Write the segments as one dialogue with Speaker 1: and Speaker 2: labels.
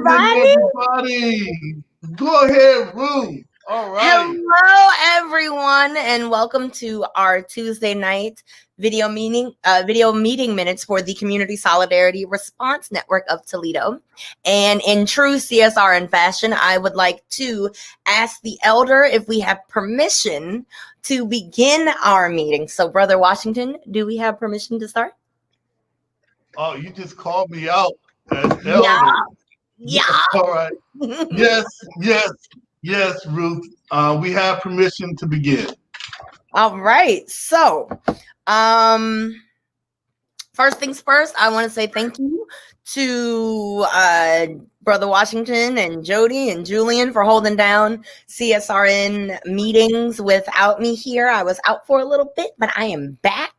Speaker 1: everybody.
Speaker 2: everybody. Go ahead, Ruth. All right.
Speaker 1: Hello, everyone, and welcome to our Tuesday night video meeting minutes for the Community Solidarity Response Network of Toledo. And in true CSRN fashion, I would like to ask the elder if we have permission to begin our meeting. So, Brother Washington, do we have permission to start?
Speaker 2: Oh, you just called me out as
Speaker 1: Yeah.
Speaker 2: elder.
Speaker 1: Yeah.
Speaker 2: All right. Yes, Ruth. We have permission to begin.
Speaker 1: All right. So, first things first, I want to say thank you to Brother Washington and Jodie and Julian for holding down CSRN meetings without me here. I was out for a little bit, but I am back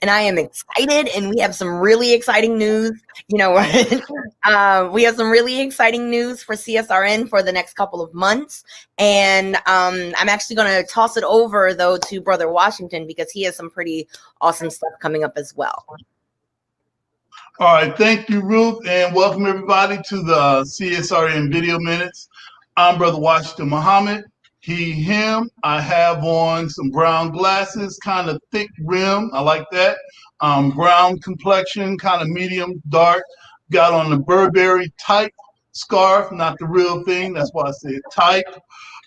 Speaker 1: and I am excited, and we have some really exciting news. You know what? We have some really exciting news for CSRN for the next couple of months. And I'm actually going to toss it over, though, to Brother Washington because he has some pretty awesome stuff coming up as well.
Speaker 2: All right. Thank you, Ruth, and welcome everybody to the CSRN Video Minutes. I'm Brother Washington Muhammad. He, him. I have on some brown glasses, kind of thick rim. I like that. Brown complexion, kind of medium dark. Got on the Burberry type scarf, not the real thing. That's why I said type.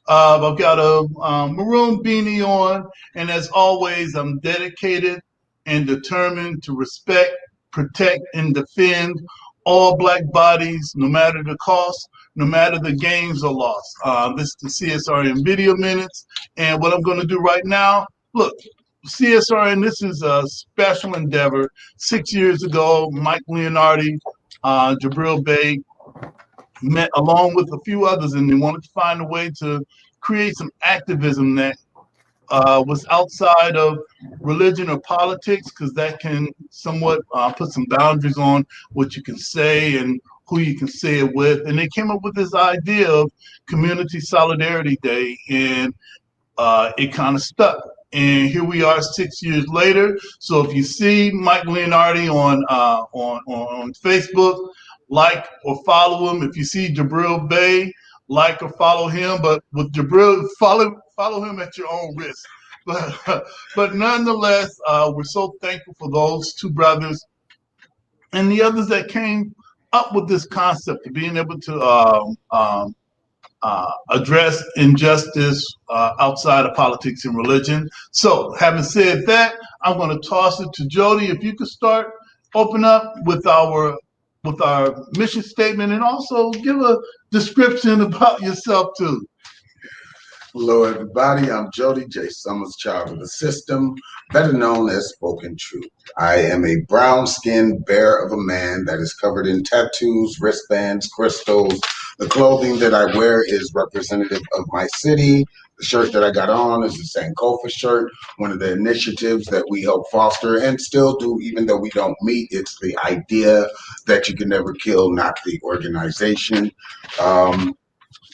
Speaker 2: I've got a maroon beanie on, and as always, I'm dedicated and determined to respect, protect, and defend all Black bodies, no matter the cost, no matter the gains or loss. This is the CSRN Video Minutes, and what I'm going to do right now, look, CSRN, this is a special endeavor. 6 years ago, Mike Leonardi, Jabril Bey met along with a few others, and they wanted to find a way to create some activism that was outside of religion or politics, because that can somewhat put some boundaries on what you can say and who you can say it with. And they came up with this idea of Community Solidarity Day, and it kind of stuck. And here we are 6 years later. So if you see Mike Leonardi on Facebook, like or follow him. If you see Jabril Bey, like or follow him. But with Jabril, follow him at your own risk. But nonetheless, we're so thankful for those two brothers and the others that came up with this concept of being able to address injustice outside of politics and religion. So, having said that, I'm going to toss it to Jodie. If you could open up with our mission statement, and also give a description about yourself too.
Speaker 3: Hello, everybody. I'm Jodie J. Summers, child of the system, better known as Spoken Truth. I am a brown-skinned bear of a man that is covered in tattoos, wristbands, crystals. The clothing that I wear is representative of my city. The shirt that I got on is the Sankofa shirt, one of the initiatives that we help foster and still do, even though we don't meet. It's the idea that you can never kill, not the organization.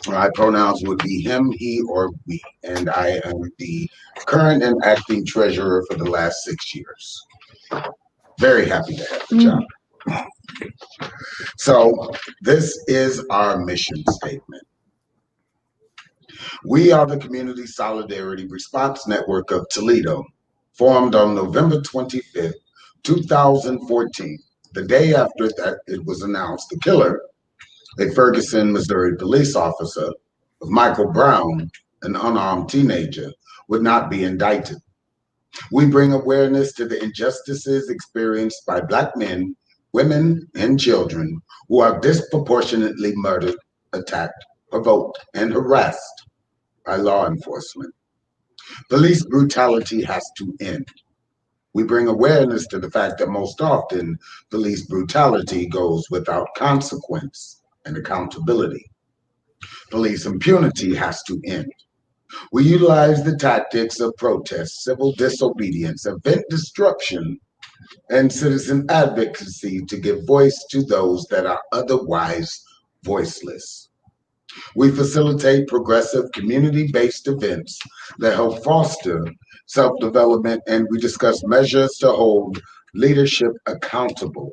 Speaker 3: My pronouns would be him, he, or we, and I am the current and acting treasurer for the last 6 years. Very happy to have the job. So this is our mission statement. We are the Community Solidarity Response Network of Toledo, formed on November 25th, 2014, the day after that it was announced the killer, a Ferguson, Missouri police officer, of Michael Brown, an unarmed teenager, would not be indicted. We bring awareness to the injustices experienced by Black men, women, and children who are disproportionately murdered, attacked, provoked, and harassed by law enforcement. Police brutality has to end. We bring awareness to the fact that most often police brutality goes without consequence and accountability. Police impunity has to end. We utilize the tactics of protest, civil disobedience, event destruction, and citizen advocacy to give voice to those that are otherwise voiceless. We facilitate progressive community-based events that help foster self-development, and we discuss measures to hold leadership accountable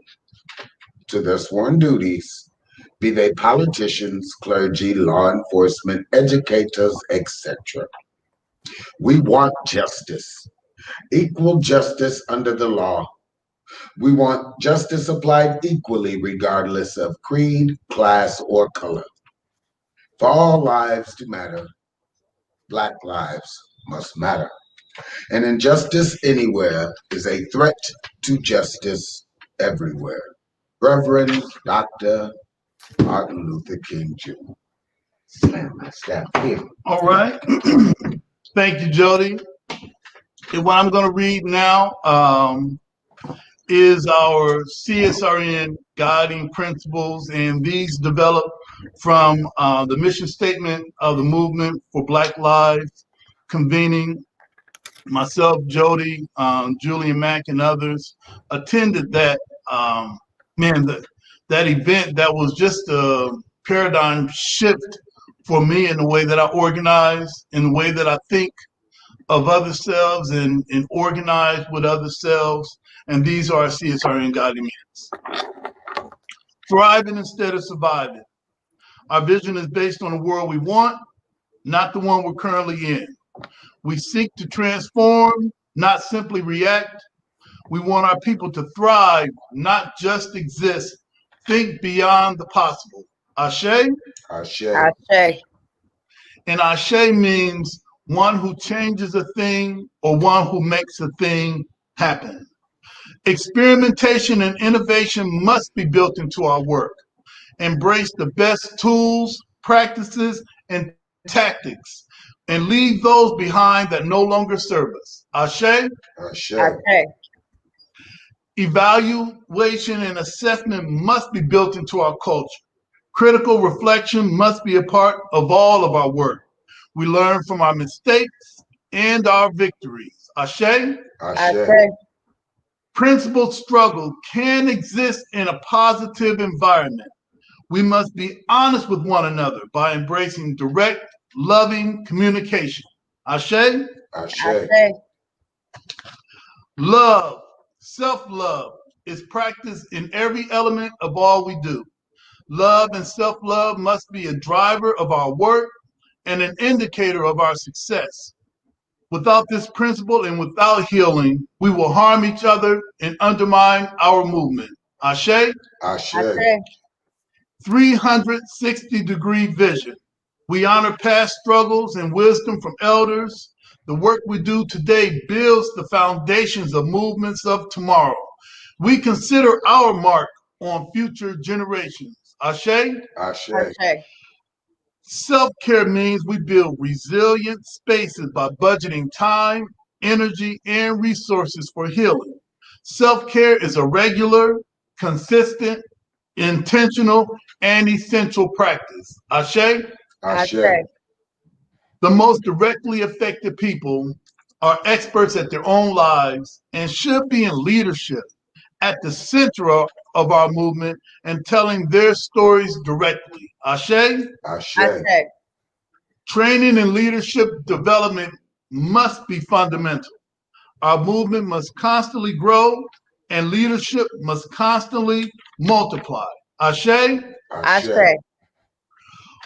Speaker 3: to their sworn duties be they politicians, clergy, law enforcement, educators, etc. We want justice, equal justice under the law. We want justice applied equally regardless of creed, class, or color. For all lives to matter, Black lives must matter. And injustice anywhere is a threat to justice everywhere. Reverend Dr. Martin Luther King Jr. Slam my staff here.
Speaker 2: All right. Thank you, Jodie. And what I'm going to read now is our CSRN guiding principles, and these develop from the mission statement of the Movement for Black Lives, convening. Myself, Jodie, Julian Mack, and others attended that. That event, that was just a paradigm shift for me in the way that I organize, in the way that I think of other selves and organize with other selves. And these are our CSRN guiding minutes. Thriving instead of surviving. Our vision is based on the world we want, not the one we're currently in. We seek to transform, not simply react. We want our people to thrive, not just exist. Think beyond the possible. Ashe?
Speaker 3: Ashe.
Speaker 1: Ashe.
Speaker 2: And Ashe means one who changes a thing or one who makes a thing happen. Experimentation and innovation must be built into our work. Embrace the best tools, practices, and tactics, and leave those behind that no longer serve us. Ashe?
Speaker 3: Ashe.
Speaker 1: Ashe.
Speaker 2: Evaluation and assessment must be built into our culture. Critical reflection must be a part of all of our work. We learn from our mistakes and our victories. Ashe?
Speaker 3: Ashe.
Speaker 1: Ashe.
Speaker 2: Principled struggle can exist in a positive environment. We must be honest with one another by embracing direct, loving communication. Ashe?
Speaker 3: Ashe.
Speaker 1: Ashe.
Speaker 2: Love, self-love is practiced in every element of all we do. Love and self-love must be a driver of our work and an indicator of our success. Without this principle and without healing, we will harm each other and undermine our movement. Ashe?
Speaker 3: Ashe.
Speaker 1: Ashe.
Speaker 2: 360-degree vision. We honor past struggles and wisdom from elders. The work we do today builds the foundations of movements of tomorrow. We consider our mark on future generations. Ashe?
Speaker 3: Ashe.
Speaker 1: Ashe.
Speaker 2: Self-care means we build resilient spaces by budgeting time, energy, and resources for healing. Self-care is a regular, consistent, intentional, and essential practice. Ashe?
Speaker 3: Ashe.
Speaker 2: The most directly affected people are experts at their own lives and should be in leadership at the center of our movement and telling their stories directly. Ashe?
Speaker 3: Ashe.
Speaker 1: Ashe.
Speaker 2: Training and leadership development must be fundamental. Our movement must constantly grow and leadership must constantly multiply. Ashe?
Speaker 3: Ashe.
Speaker 1: Ashe.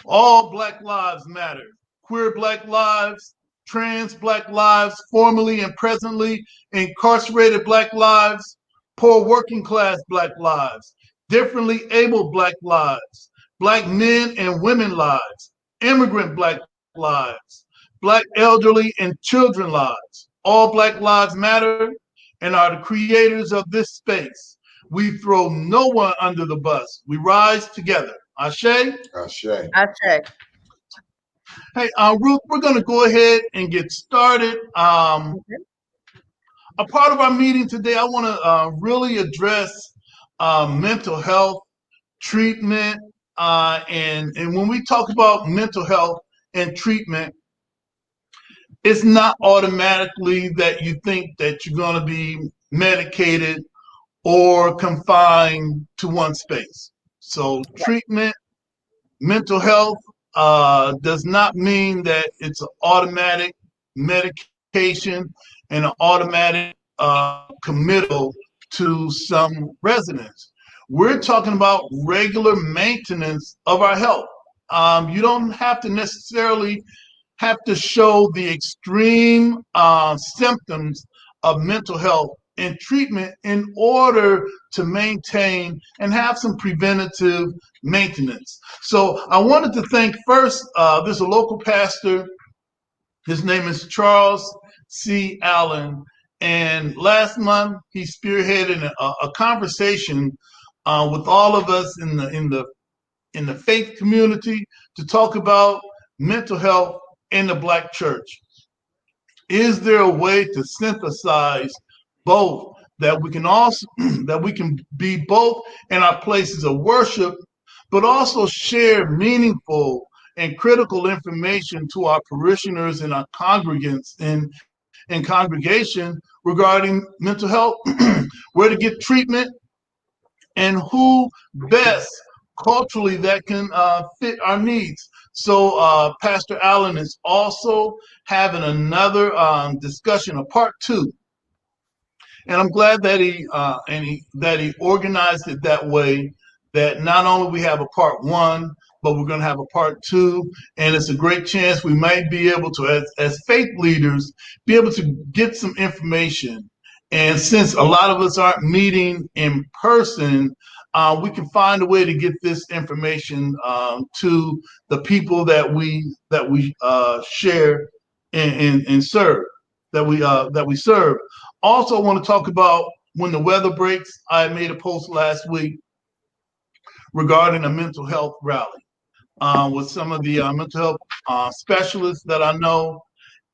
Speaker 2: All Black lives matter. Queer Black lives, trans Black lives, formerly and presently incarcerated Black lives, poor working class Black lives, differently abled Black lives, Black men and women lives, immigrant Black lives, Black elderly and children lives. All Black lives matter and are the creators of this space. We throw no one under the bus. We rise together. Ashe?
Speaker 3: Ashe.
Speaker 1: Ashe.
Speaker 2: Hey, Ruth, we're going to go ahead and get started. A part of our meeting today, I want to really address mental health treatment. And when we talk about mental health and treatment, it's not automatically that you think that you're going to be medicated or confined to one space. So treatment, mental health does not mean that it's an automatic medication and an automatic committal to some residents. We're talking about regular maintenance of our health. You don't have to necessarily have to show the extreme symptoms of mental health and treatment in order to maintain and have some preventative maintenance. So I wanted to thank first, there's a local pastor. His name is Charles C. Allen. And last month, he spearheaded a conversation with all of us in the faith community to talk about mental health in the Black church. Is there a way to synthesize both, that we can also that we can be both in our places of worship, but also share meaningful and critical information to our parishioners and our congregants in congregation regarding mental health, where to get treatment, and who best culturally that can fit our needs. So Pastor Allen is also having another discussion, a part two, and I'm glad that he organized it that way. That not only we have a part one, but we're going to have a part two, and it's a great chance we might be able to, as faith leaders, be able to get some information. And since a lot of us aren't meeting in person, we can find a way to get this information to the people that we share and serve, that we serve. Also, I want to talk about when the weather breaks. I made a post last week regarding a mental health rally with some of the mental health specialists that I know,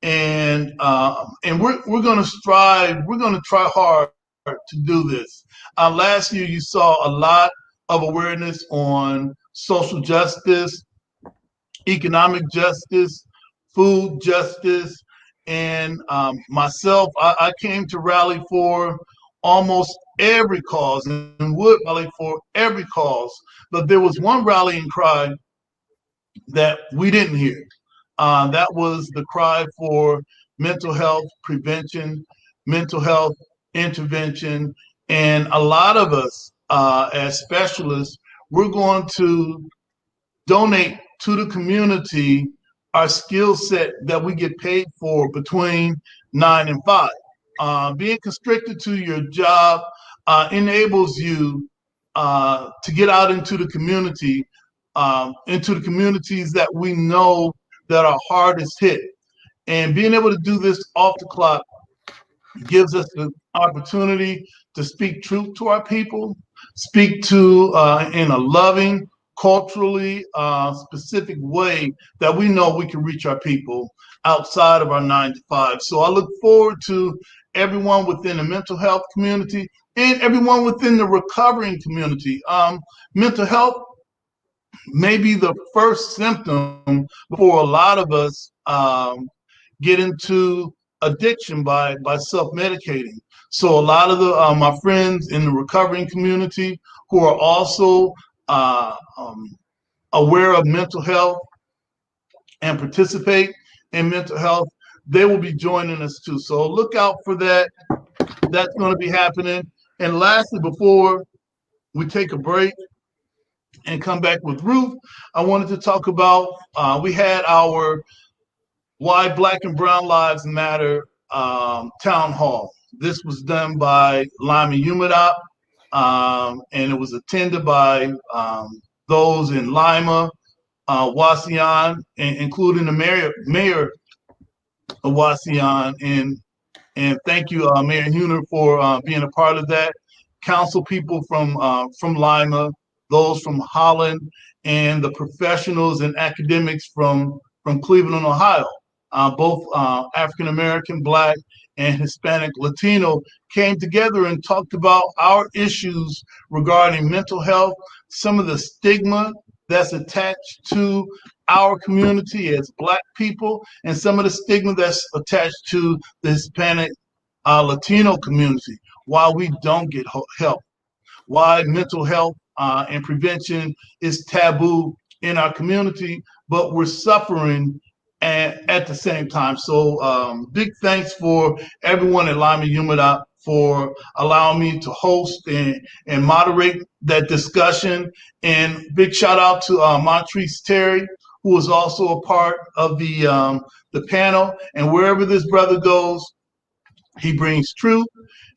Speaker 2: and we're going to strive. We're going to try hard to do this. Last year, you saw a lot of awareness on social justice, economic justice, food justice, and myself, I came to rally for almost every cause and would rally for every cause. But there was one rallying cry that we didn't hear. That was the cry for mental health prevention, mental health intervention. And a lot of us as specialists, we're going to donate to the community our skill set that we get paid for between 9 and 5. Being constricted to your job enables you to get out into the community, into the communities that we know that are hardest hit. And being able to do this off the clock gives us the opportunity to speak truth to our people, speak to in a loving, culturally specific way that we know we can reach our people outside of our 9 to 5. So I look forward to everyone within the mental health community and everyone within the recovering community. Mental health may be the first symptom before a lot of us get into addiction by self-medicating. So a lot of the my friends in the recovering community who are also aware of mental health and participate in mental health, they will be joining us too. So look out for that. That's going to be happening. And lastly, before we take a break and come back with Ruth, I wanted to talk about, we had our Why Black and Brown Lives Matter town hall. This was done by Lima Humidop, and it was attended by those in Lima, Wauseon, including the mayor of Wauseon. And thank you, Mayor Huner, for being a part of that. Council people from Lima, those from Holland, and the professionals and academics from Cleveland, Ohio. Both African American, Black, and Hispanic, Latino came together and talked about our issues regarding mental health, some of the stigma that's attached to our community as Black people, and some of the stigma that's attached to the Hispanic Latino community, why we don't get help, why mental health and prevention is taboo in our community, but we're suffering at the same time. So big thanks for everyone at Lima Humidop for allowing me to host and moderate that discussion. And big shout out to Montrese Terry, who is also a part of the panel. And wherever this brother goes, he brings truth.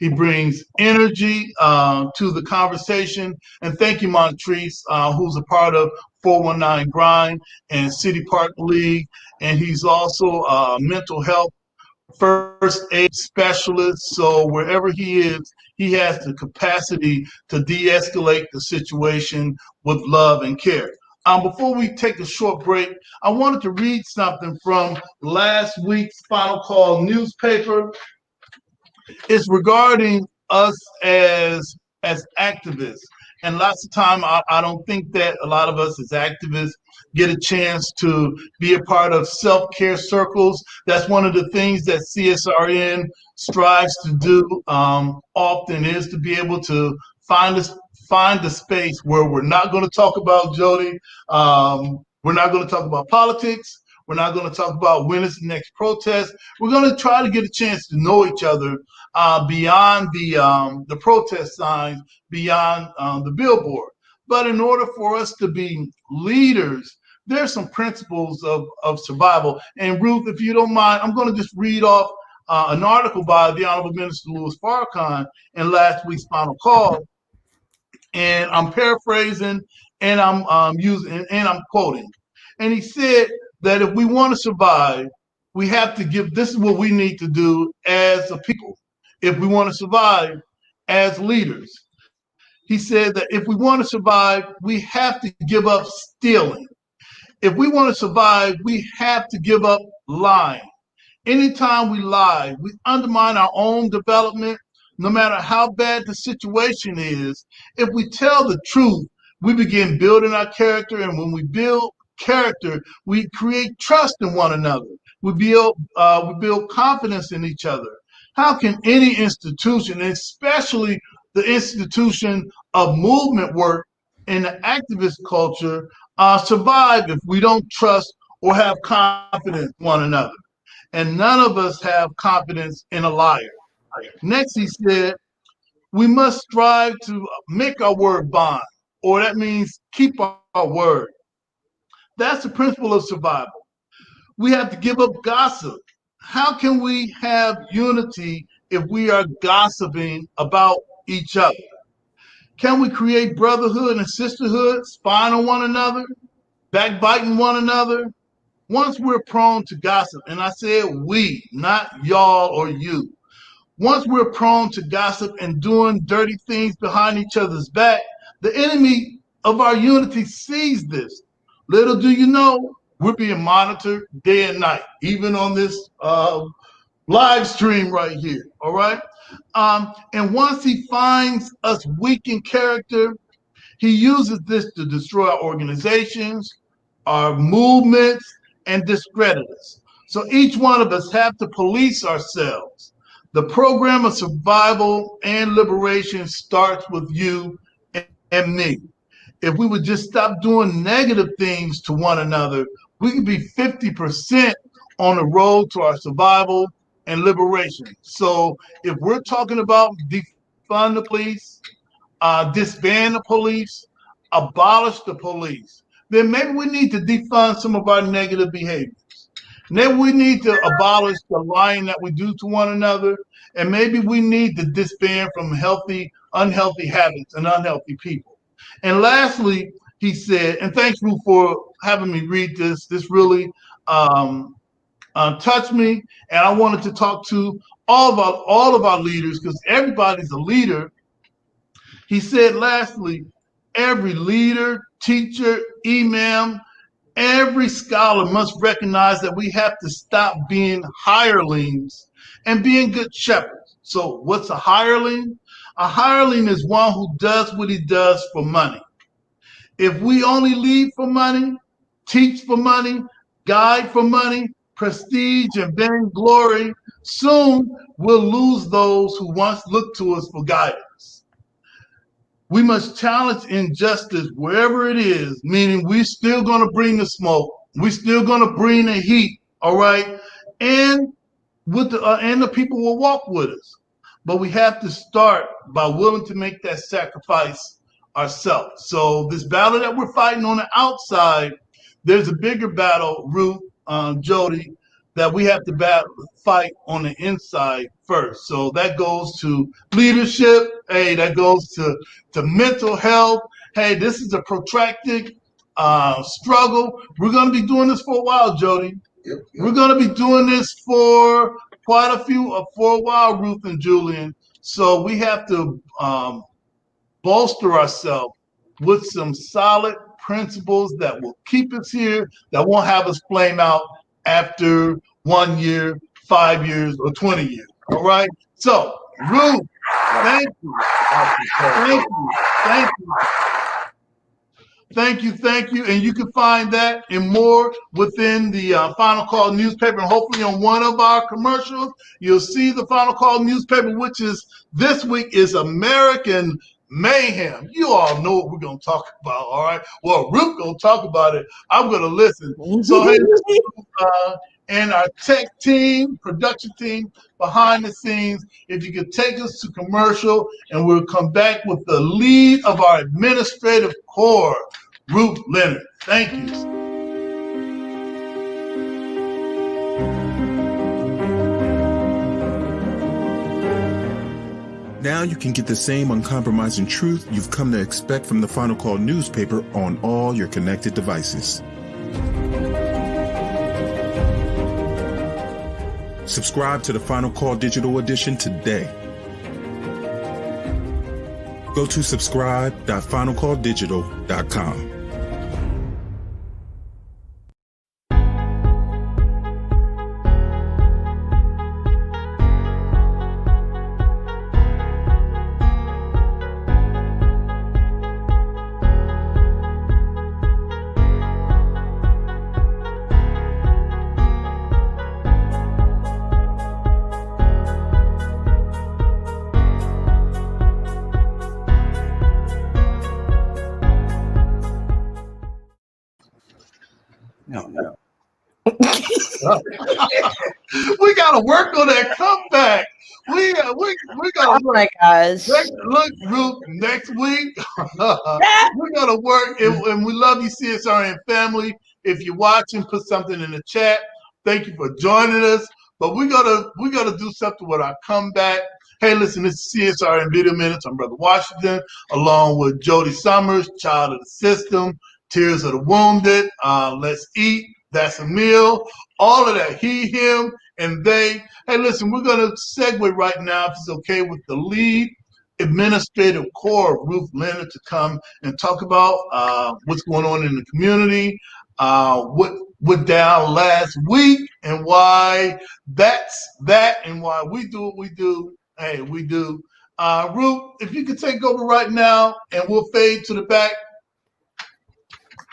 Speaker 2: He brings energy to the conversation. And thank you, Montrese, who's a part of 419 Grind and City Park League. And he's also a mental health first aid specialist. So wherever he is, he has the capacity to de-escalate the situation with love and care. Before we take a short break, I wanted to read something from last week's Final Call newspaper. It's regarding us as activists. And lots of time, I don't think that a lot of us as activists get a chance to be a part of self-care circles. That's one of the things that CSRN strives to do often, is to be able to find a space where we're not going to talk about Jodie. We're not going to talk about politics. We're not going to talk about when is the next protest. We're going to try to get a chance to know each other beyond the protest signs, beyond the billboard. But in order for us to be leaders, there's some principles of survival. And Ruth, if you don't mind, I'm going to just read off an article by the Honorable Minister Louis Farrakhan in last week's Final Call. And I'm paraphrasing, and I'm using, and I'm quoting. And he said that if we want to survive, we have to give, this is what we need to do as a people. If we want to survive as leaders, he said that if we want to survive, we have to give up stealing. If we want to survive, we have to give up lying. Anytime we lie, we undermine our own development, no matter how bad the situation is. If we tell the truth, we begin building our character, and when we build character, we create trust in one another. We build confidence in each other. How can any institution, especially the institution of movement work in the activist culture, survive if we don't trust or have confidence in one another? And none of us have confidence in a liar. Next, he said, we must strive to make our word bond, or that means keep our word. That's the principle of survival. We have to give up gossip. How can we have unity if we are gossiping about each other? Can we create brotherhood and sisterhood, spying on one another, backbiting one another? Once we're prone to gossip, and I said we, not y'all or you. Once we're prone to gossip and doing dirty things behind each other's back, the enemy of our unity sees this. Little do you know, we're being monitored day and night, even on this live stream right here, all right? And once he finds us weak in character, he uses this to destroy our organizations, our movements, and discredit us. So each one of us have to police ourselves. The program of survival and liberation starts with you and me. If we would just stop doing negative things to one another, we could be 50% on the road to our survival and liberation. So if we're talking about defund the police, disband the police, abolish the police, then maybe we need to defund some of our negative behaviors. Maybe we need to abolish the lying that we do to one another, and maybe we need to disband from unhealthy habits and unhealthy people. And lastly, he said, and thanks, Ruth, for having me read this. This really touched me, and I wanted to talk to all of our leaders, because everybody's a leader. He said, lastly, every leader, teacher, imam, every scholar must recognize that we have to stop being hirelings and being good shepherds. So what's a hireling? A hireling is one who does what he does for money. If we only lead for money, teach for money, guide for money, prestige, and vain glory, soon we'll lose those who once looked to us for guidance. We must challenge injustice wherever it is, meaning we're still going to bring the smoke. We're still going to bring the heat, all right? And the people will walk with us. but we have to start by willing to make that sacrifice ourselves. So this battle that we're fighting on the outside, there's a bigger battle, Ruth, Jodie, that we have to fight on the inside first. So that goes to leadership. Hey, that goes to mental health. Hey, this is a protracted struggle. We're going to be doing this for a while, Jodie.
Speaker 3: Yep.
Speaker 2: We're going to be doing this for for a while, Ruth and Julian. So we have to bolster ourselves with some solid principles that will keep us here, that won't have us flame out after 1 year, 5 years, or 20 years. All right? So, Ruth, thank you. Thank you. And you can find that and more within the Final Call newspaper. And hopefully on one of our commercials, you'll see the Final Call newspaper, which is this week is American Mayhem. You all know what we're going to talk about, all right? Well, Ruth going to talk about it. I'm going to listen. So, hey, and our tech team, production team, behind the scenes, if you could take us to commercial, and we'll come back with the lead of our administrative corps, Ruth Leonard. Thank you.
Speaker 4: Now you can get the same uncompromising truth you've come to expect from the Final Call newspaper on all your connected devices. Subscribe to the Final Call Digital Edition today. Go to subscribe.finalcalldigital.com.
Speaker 3: No.
Speaker 2: We gotta work on that comeback. We gotta.
Speaker 1: Oh my gosh!
Speaker 2: Look, Ruth. Next week, we're gonna work, and we love you, CSRN family. If you're watching, put something in the chat. Thank you for joining us. But we gotta do something with our comeback. Hey, listen, this is CSRN Video Minutes. I'm Brother Washington, along with Jodie Summers, Child of the System, Tears of the Wounded, Let's Eat, That's a Meal, all of that, he, him, and they. Hey, listen, we're going to segue right now, if it's okay, with the lead administrative corps, Ruth Leonard, to come and talk about what's going on in the community, what went down last week, and why that's that, and why we do what we do. Hey, we do. Ruth, if you could take over right now, and we'll fade to the back.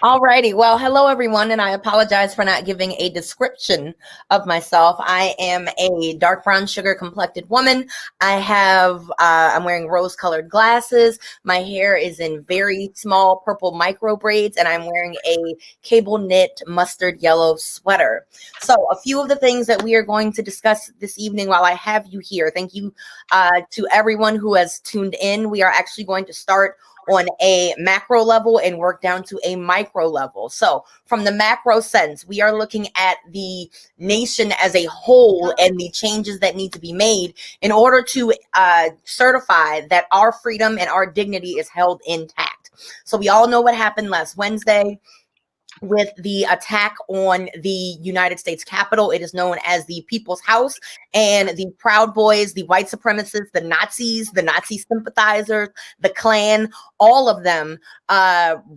Speaker 1: Alrighty. Well, hello everyone, and I apologize for not giving a description of myself. I am a dark brown sugar complected woman. I'm wearing rose-colored glasses. My hair is in very small purple micro braids, and I'm wearing a cable knit mustard yellow sweater. So a few of the things that we are going to discuss this evening while I have you here. Thank you to everyone who has tuned in. We are actually going to start on a macro level and work down to a micro level. So from the macro sense, we are looking at the nation as a whole and the changes that need to be made in order to certify that our freedom and our dignity is held intact. So we all know what happened last Wednesday with the attack on the United States Capitol. It is known as the People's House, and the Proud Boys, the white supremacists, the Nazis, the Nazi sympathizers, the Klan, all of them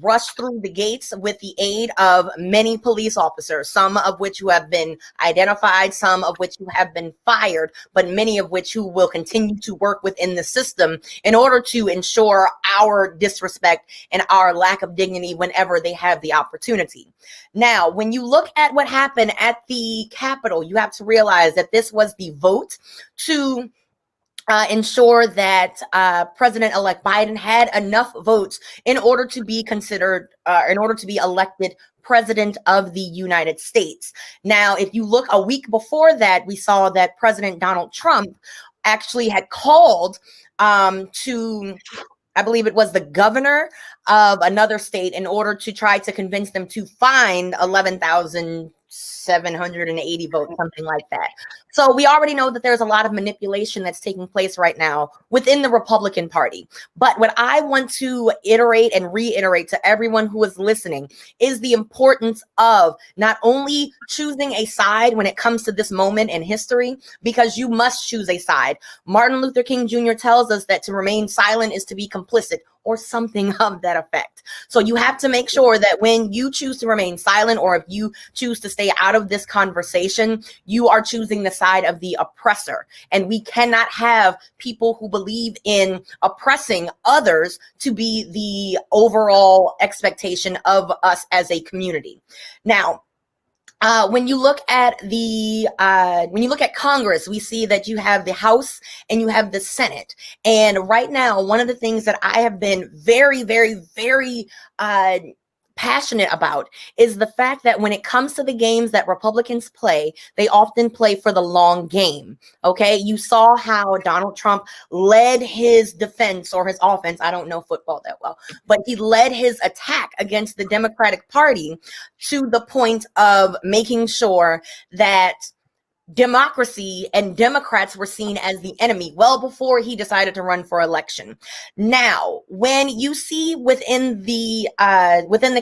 Speaker 1: rushed through the gates with the aid of many police officers, some of which who have been identified, some of which who have been fired, but many of which who will continue to work within the system in order to ensure our disrespect and our lack of dignity whenever they have the opportunity. Now, when you look at what happened at the Capitol, you have to realize that this was the vote to ensure that President-elect Biden had enough votes in order to be considered, in order to be elected President of the United States. Now, if you look a week before that, we saw that President Donald Trump actually had called to, I believe it was the governor of another state, in order to try to convince them to find 11,780 votes, something like that. So we already know that there's a lot of manipulation that's taking place right now within the Republican Party. But what I want to iterate and reiterate to everyone who is listening is the importance of not only choosing a side when it comes to this moment in history, because you must choose a side. Martin Luther King Jr. tells us that to remain silent is to be complicit, or something of that effect. So you have to make sure that when you choose to remain silent, or if you choose to stay out of this conversation, you are choosing the side of the oppressor. And we cannot have people who believe in oppressing others to be the overall expectation of us as a community. Now, when you look at Congress, we see that you have the House and you have the Senate. And right now, one of the things that I have been very, very, very passionate about is the fact that when it comes to the games that Republicans play, they often play for the long game. Okay, you saw how Donald Trump led his defense, or his offense. I don't know football that well, but he led his attack against the Democratic Party to the point of making sure that democracy and Democrats were seen as the enemy well before he decided to run for election. Now, when you see within the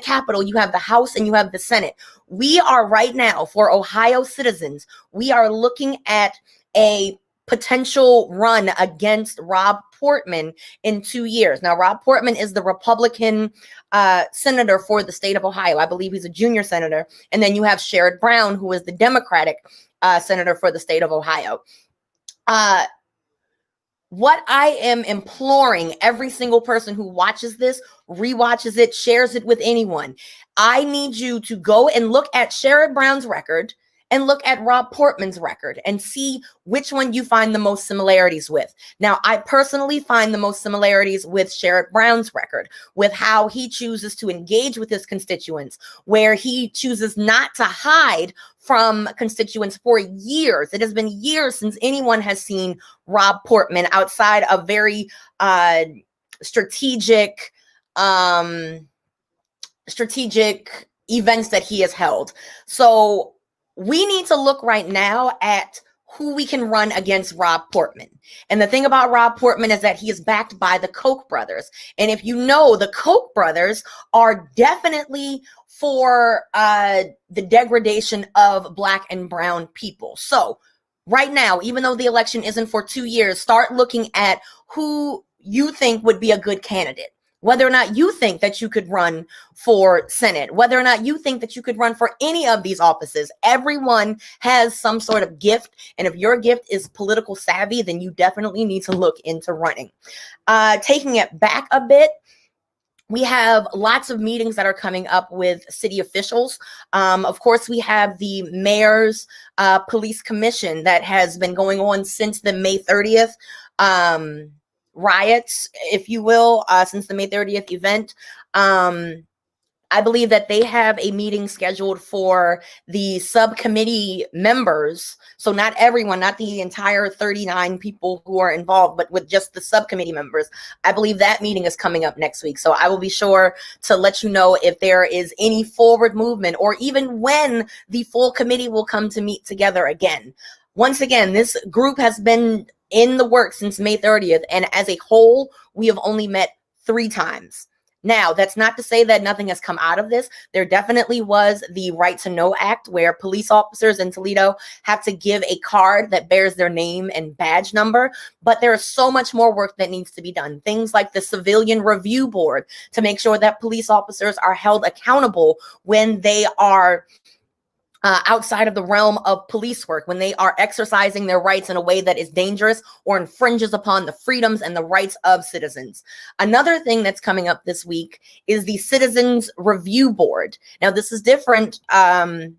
Speaker 1: Capitol, you have the House and you have the Senate. We are right now, for Ohio citizens, we are looking at a potential run against Rob Portman in 2 years. Now, Rob Portman is the Republican senator for the state of Ohio. I believe he's a junior senator. And then you have Sherrod Brown, who is the Democratic senator for the state of Ohio. What I am imploring every single person who watches this, rewatches it, shares it with anyone, I need you to go and look at Sherrod Brown's record and look at Rob Portman's record and see which one you find the most similarities with. Now, I personally find the most similarities with Sherrod Brown's record, with how he chooses to engage with his constituents, where he chooses not to hide from constituents for years. It has been years since anyone has seen Rob Portman outside of very strategic events that he has held. So we need to look right now at who we can run against Rob Portman. And the thing about Rob Portman is that he is backed by the Koch brothers. And if you know, the Koch brothers are definitely for the degradation of Black and brown people. So right now, even though the election isn't for 2 years, start looking at who you think would be a good candidate. Whether or not you think that you could run for Senate, whether or not you think that you could run for any of these offices. Everyone has some sort of gift. And if your gift is political savvy, then you definitely need to look into running. Taking it back a bit, we have lots of meetings that are coming up with city officials. Of course, we have the mayor's police commission that has been going on since the May 30th. Riots, if you will, since the May 30th event. I believe that they have a meeting scheduled for the subcommittee members. So not everyone, not the entire 39 people who are involved, but with just the subcommittee members. I believe that meeting is coming up next week. So I will be sure to let you know if there is any forward movement, or even when the full committee will come to meet together again. Once again, this group has been in the works since May 30th. And as a whole, we have only met 3 times. Now, that's not to say that nothing has come out of this. There definitely was the Right to Know Act, where police officers in Toledo have to give a card that bears their name and badge number. But there is so much more work that needs to be done. Things like the Civilian Review Board, to make sure that police officers are held accountable when they are outside of the realm of police work, when they are exercising their rights in a way that is dangerous or infringes upon the freedoms and the rights of citizens. Another thing that's coming up this week is the Citizens Review Board. Now, this is different. The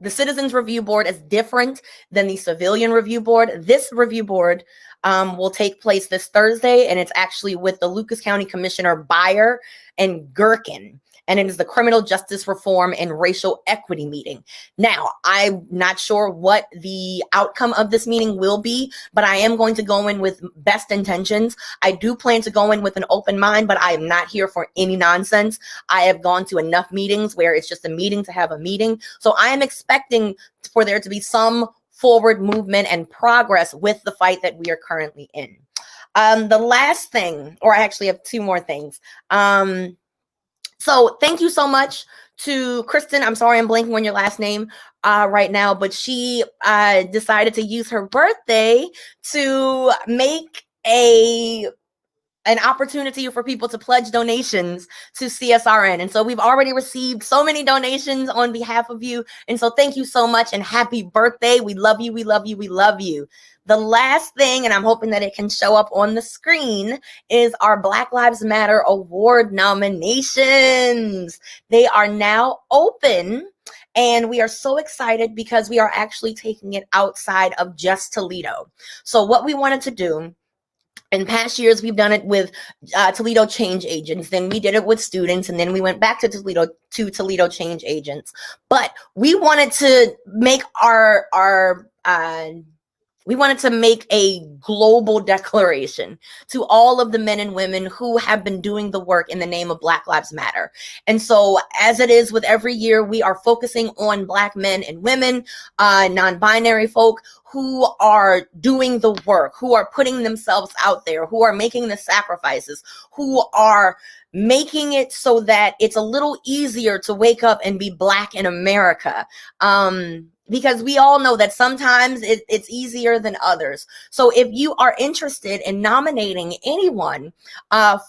Speaker 1: Citizens Review Board is different than the Civilian Review Board. This review board will take place this Thursday, and it's actually with the Lucas County Commissioner Byer and Gherkin. And it is the Criminal Justice Reform and Racial Equity meeting. Now, I'm not sure what the outcome of this meeting will be, but I am going to go in with best intentions. I do plan to go in with an open mind, but I am not here for any nonsense. I have gone to enough meetings where it's just a meeting to have a meeting. So I am expecting for there to be some forward movement and progress with the fight that we are currently in. The last thing, or I actually have two more things. So thank you so much to Kristen. I'm sorry I'm blanking on your last name right now, but she decided to use her birthday to make an opportunity for people to pledge donations to CSRN. And so we've already received so many donations on behalf of you. And so thank you so much and happy birthday. We love you. We love you. We love you. The last thing, and I'm hoping that it can show up on the screen, is our Black Lives Matter Award nominations. They are now open. And we are so excited because we are actually taking it outside of just Toledo. So what we wanted to do, in past years, we've done it with Toledo change agents. Then we did it with students, and then we went back to Toledo change agents. But we wanted to make we wanted to make a global declaration to all of the men and women who have been doing the work in the name of Black Lives Matter. And so, as it is with every year, we are focusing on Black men and women, non-binary folk who are doing the work, who are putting themselves out there, who are making the sacrifices, who are making it so that it's a little easier to wake up and be Black in America. Because we all know that sometimes it's easier than others. So if you are interested in nominating anyone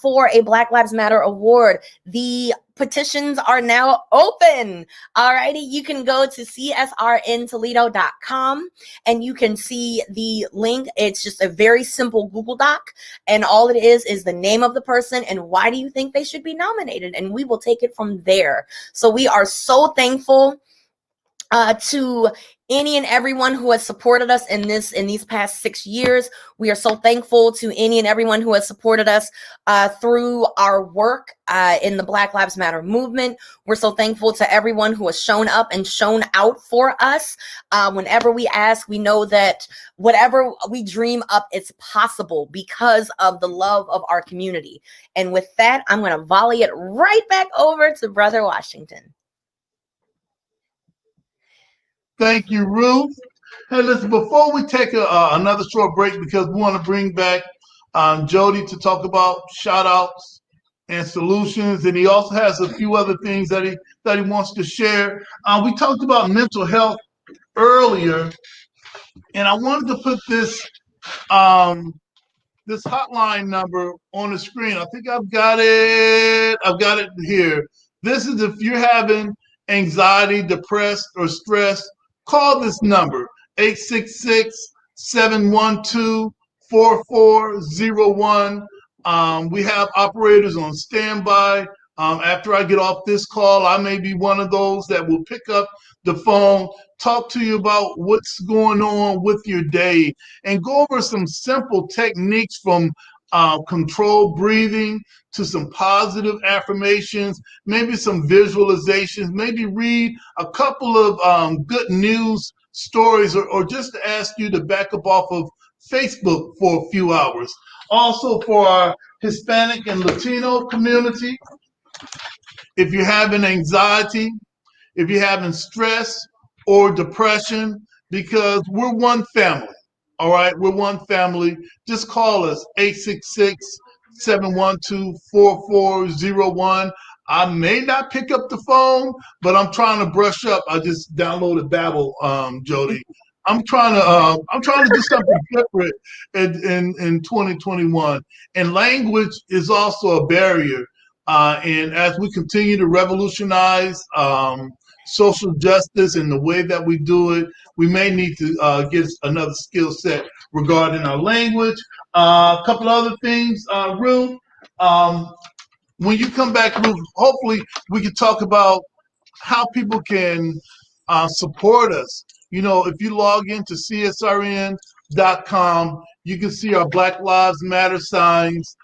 Speaker 1: for a Black Lives Matter award, the petitions are now open. Alrighty, you can go to csrntoledo.com and you can see the link. It's just a very simple Google Doc, and all it is the name of the person and why do you think they should be nominated, and we will take it from there. So we are so thankful to any and everyone who has supported us in these past 6 years. We are so thankful to any and everyone who has supported us through our work in the Black Lives Matter movement. We're so thankful to everyone who has shown up and shown out for us. Whenever we ask, we know that whatever we dream up, it's possible because of the love of our community. And with that, I'm going to volley it right back over to Brother Washington.
Speaker 2: Thank you, Ruth. Hey, listen, before we take another short break, because we want to bring back Jodie to talk about Shoutouts and Solutions, and he also has a few other things that he wants to share. We talked about mental health earlier, and I wanted to put this this hotline number on the screen. I think I've got it. I've got it here. This is if you're having anxiety, depressed, or stressed. Call this number, 866-712-4401. We have operators on standby. After I get off this call, I may be one of those that will pick up the phone, talk to you about what's going on with your day, and go over some simple techniques from controlled breathing to some positive affirmations, maybe some visualizations, maybe read a couple of good news stories, or just to ask you to back up off of Facebook for a few hours. Also for our Hispanic and Latino community, if you're having anxiety, if you're having stress or depression, because we're one family. All right, we're one family. Just call us, 866-712-4401. I may not pick up the phone, but I'm trying to brush up. I just downloaded Babbel, Jodie. I'm trying to do something different in 2021. And language is also a barrier. And as we continue to revolutionize social justice and the way that we do it, we may need to get another skill set regarding our language. A couple other things, Ruth. When you come back, Ruth, hopefully we can talk about how people can support us. You know, if you log into CSRN.com, you can see our Black Lives Matter signs.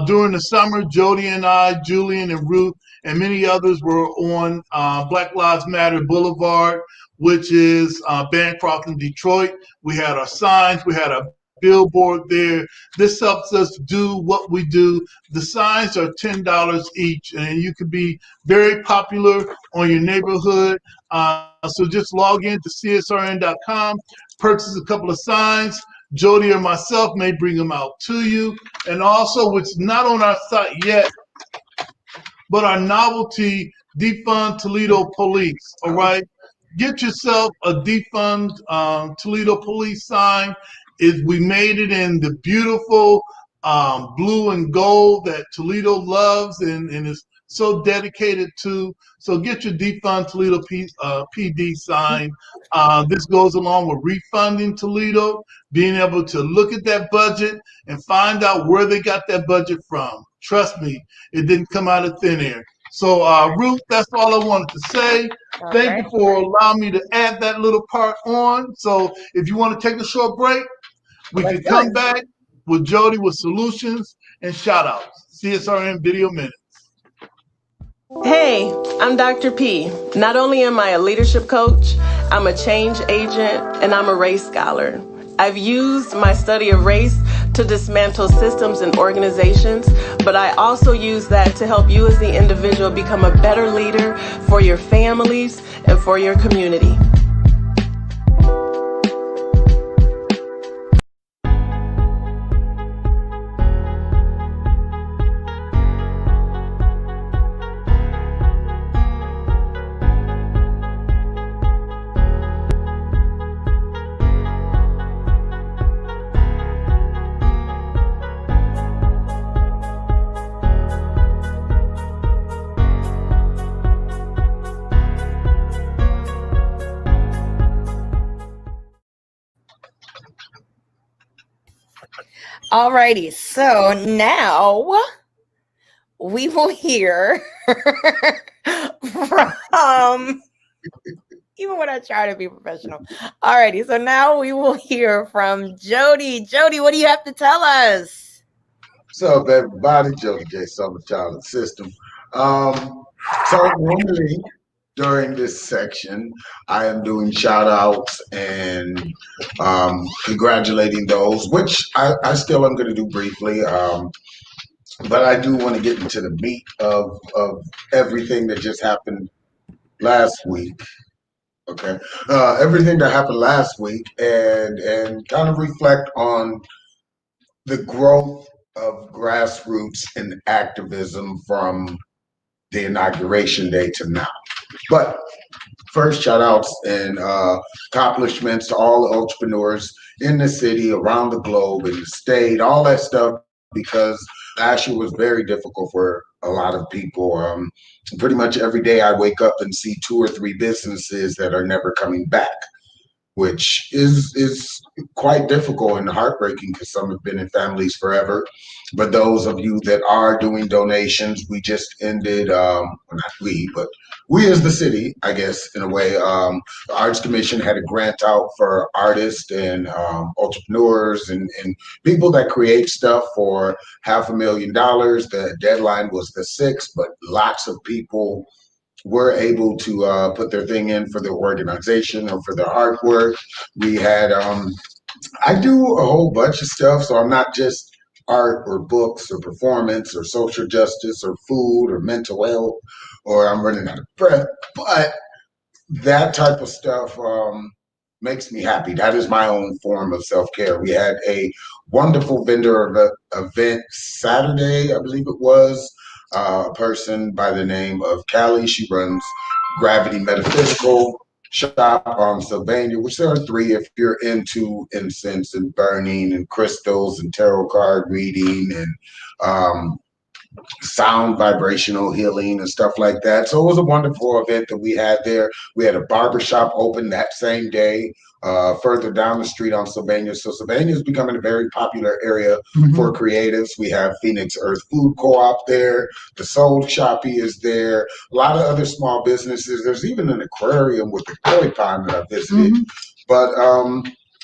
Speaker 2: During the summer, Jodie and I, Julian and Ruth, and many others were on Black Lives Matter Boulevard, which is Bancroft in Detroit. We had our signs, we had a billboard there. This helps us do what we do. The signs are $10 each, and you can be very popular on your neighborhood. So just log in to CSRN.com, purchase a couple of signs. Jodie or myself may bring them out to you. And also, which is not on our site yet, but our novelty, Defund Toledo Police, all right? Get yourself a Defund Toledo Police sign. We made it in the beautiful blue and gold that Toledo loves and is so dedicated to. So get your Defund Toledo PD sign. This goes along with refunding Toledo, being able to look at that budget and find out where they got that budget from. Trust me, it didn't come out of thin air. So, Ruth, that's all I wanted to say. Thank you for allowing me to add that little part on. So if you want to take a short break, we can come back with Jodie with solutions and shout outs. CSRN Video Minute.
Speaker 5: Hey, I'm Dr. P. Not only am I a leadership coach, I'm a change agent and I'm a race scholar. I've used my study of race to dismantle systems and organizations, but I also use that to help you as the individual become a better leader for your families and for your community.
Speaker 1: Alrighty, so now we will hear from, even when I try to be professional. Alrighty, so now we will hear from Jodie. Jodie, what do you have to tell us?
Speaker 3: What's up, everybody? Jodie J. Summer Child of the System. So normally during this section, I am doing shout outs and congratulating those, which I still am going to do briefly. But I do want to get into the meat of everything that just happened last week. Okay. Everything that happened last week and kind of reflect on the growth of grassroots and activism from the inauguration day to now. But first, shout outs and accomplishments to all the entrepreneurs in the city, around the globe, in the state, all that stuff, because last year was very difficult for a lot of people. Pretty much every day I wake up and see 2 or 3 businesses that are never coming back, which is quite difficult and heartbreaking because some have been in families forever. But those of you that are doing donations, we just ended, well, not we, but we as the city, I guess, in a way, the Arts Commission had a grant out for artists and entrepreneurs and people that create stuff for $500,000. The deadline was the 6th, but lots of people were able to put their thing in for their organization or for their artwork. We had, I do a whole bunch of stuff, so I'm not just art or books or performance or social justice or food or mental health, or I'm running out of breath, but that type of stuff makes me happy. That is my own form of self-care. We had a wonderful vendor event Saturday, I believe it was, a person by the name of Callie. She runs Gravity Metaphysical Shop on Sylvania, which there are 3 if you're into incense and burning and crystals and tarot card reading and sound vibrational healing and stuff like that. So it was a wonderful event that we had there. We had a barbershop open that same day further down the street on Sylvania. So Sylvania is becoming a very popular area for creatives. We have Phoenix Earth Food Co-op there. The Soul Shoppy is there. A lot of other small businesses. There's even an aquarium with a koi pond that I visited. But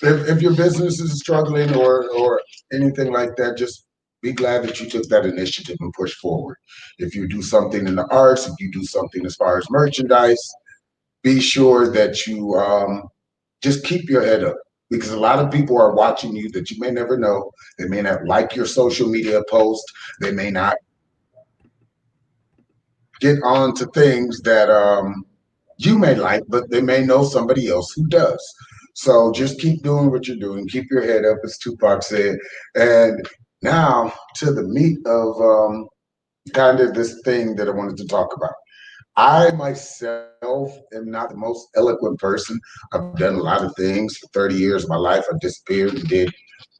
Speaker 3: if your business is struggling or anything like that, just be glad that you took that initiative and push forward. If you do something in the arts, if you do something as far as merchandise, be sure that you just keep your head up, because a lot of people are watching you that you may never know. They may not like your social media post. They may not get on to things that you may like, but they may know somebody else who does. So just keep doing what you're doing. Keep your head up, as Tupac said. And now to the meat of kind of this thing that I wanted to talk about. I myself am not the most eloquent person. I've done a lot of things for 30 years of my life. I disappeared and did a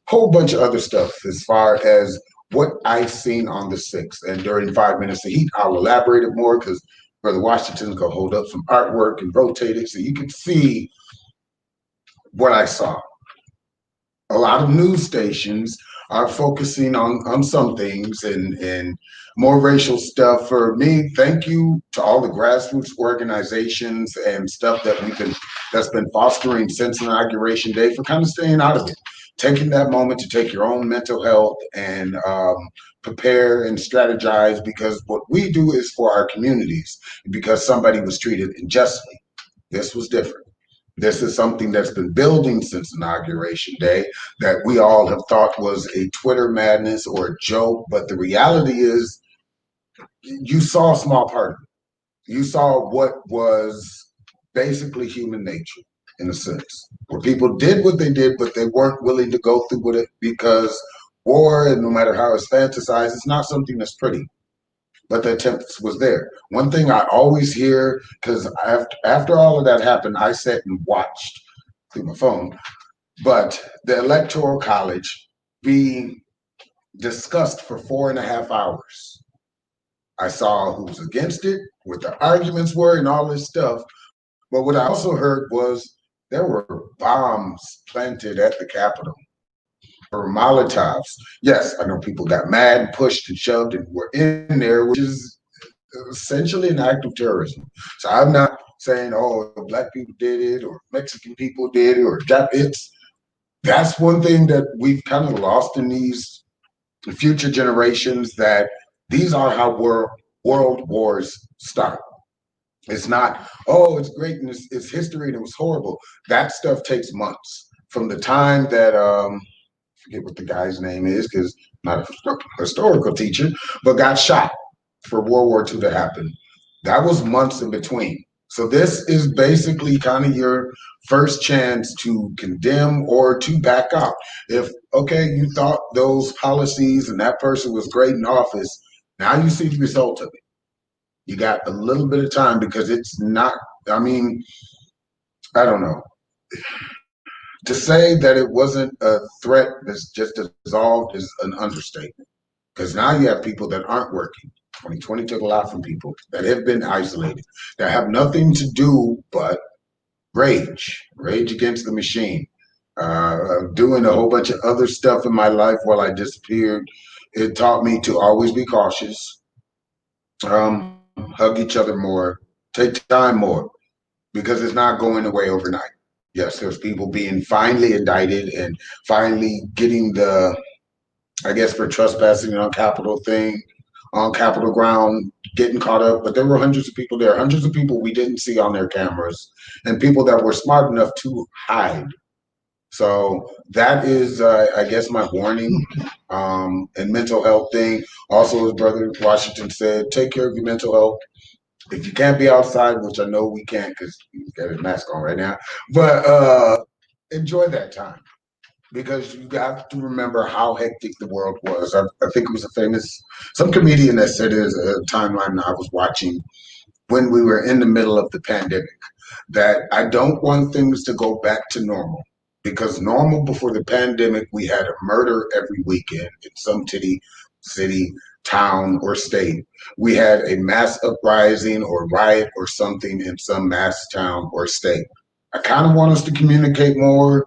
Speaker 3: whole bunch of other stuff as far as what I've seen on the 6th. And during 5 Minutes of Heat, I'll elaborate it more because Brother Washington's going to hold up some artwork and rotate it so you can see what I saw. A lot of news stations are focusing on some things and more racial stuff. For me, thank you to all the grassroots organizations and stuff that's been fostering since Inauguration Day for kind of staying out of it, taking that moment to take your own mental health and prepare and strategize, because what we do is for our communities, because somebody was treated unjustly. This was different. This is something that's been building since Inauguration Day that we all have thought was a Twitter madness or a joke. But the reality is, you saw a small part of it. You saw what was basically human nature, in a sense, where people did what they did, but they weren't willing to go through with it, because war, and no matter how it's fantasized, it's not something that's pretty. But the attempt was there. One thing I always hear, because after all of that happened, I sat and watched through my phone, but the Electoral College being discussed for 4.5 hours. I saw who was against it, what the arguments were, and all this stuff. But what I also heard was there were bombs planted at the Capitol, or Molotovs. Yes, I know people got mad and pushed and shoved and were in there, which is essentially an act of terrorism. So I'm not saying, oh, black people did it or Mexican people did it or that's one thing that we've kind of lost in these future generations, that these are how world wars start. It's not, oh, it's great and it's history and it was horrible. That stuff takes months from the time that forget what the guy's name is because I'm not a historical teacher, but got shot for World War II to happen. That was months in between. So this is basically kind of your first chance to condemn or to back out. If, okay, you thought those policies and that person was great in office, now you see the result of it. You got a little bit of time, because it's not, I mean, I don't know. To say that it wasn't a threat that's just dissolved is an understatement, because now you have people that aren't working. 2020 took a lot from people that have been isolated, that have nothing to do but rage against the machine. Doing a whole bunch of other stuff in my life while I disappeared. It taught me to always be cautious, hug each other more, take time more, because it's not going away overnight. Yes, there's people being finally indicted and finally getting the, I guess, for trespassing on Capitol thing, on Capitol ground, getting caught up. But there were hundreds of people there, hundreds of people we didn't see on their cameras, and people that were smart enough to hide. So that is, I guess, my warning. And mental health thing. Also, as Brother Washington said, take care of your mental health. If you can't be outside, which I know we can't because he's got his mask on right now, but enjoy that time, because you got to remember how hectic the world was. I think it was some comedian that said it as a timeline I was watching when we were in the middle of the pandemic, that I don't want things to go back to normal, because normal before the pandemic, we had a murder every weekend in some city, town, or state. We had a mass uprising or riot or something in some mass town or state. I kind of want us to communicate more.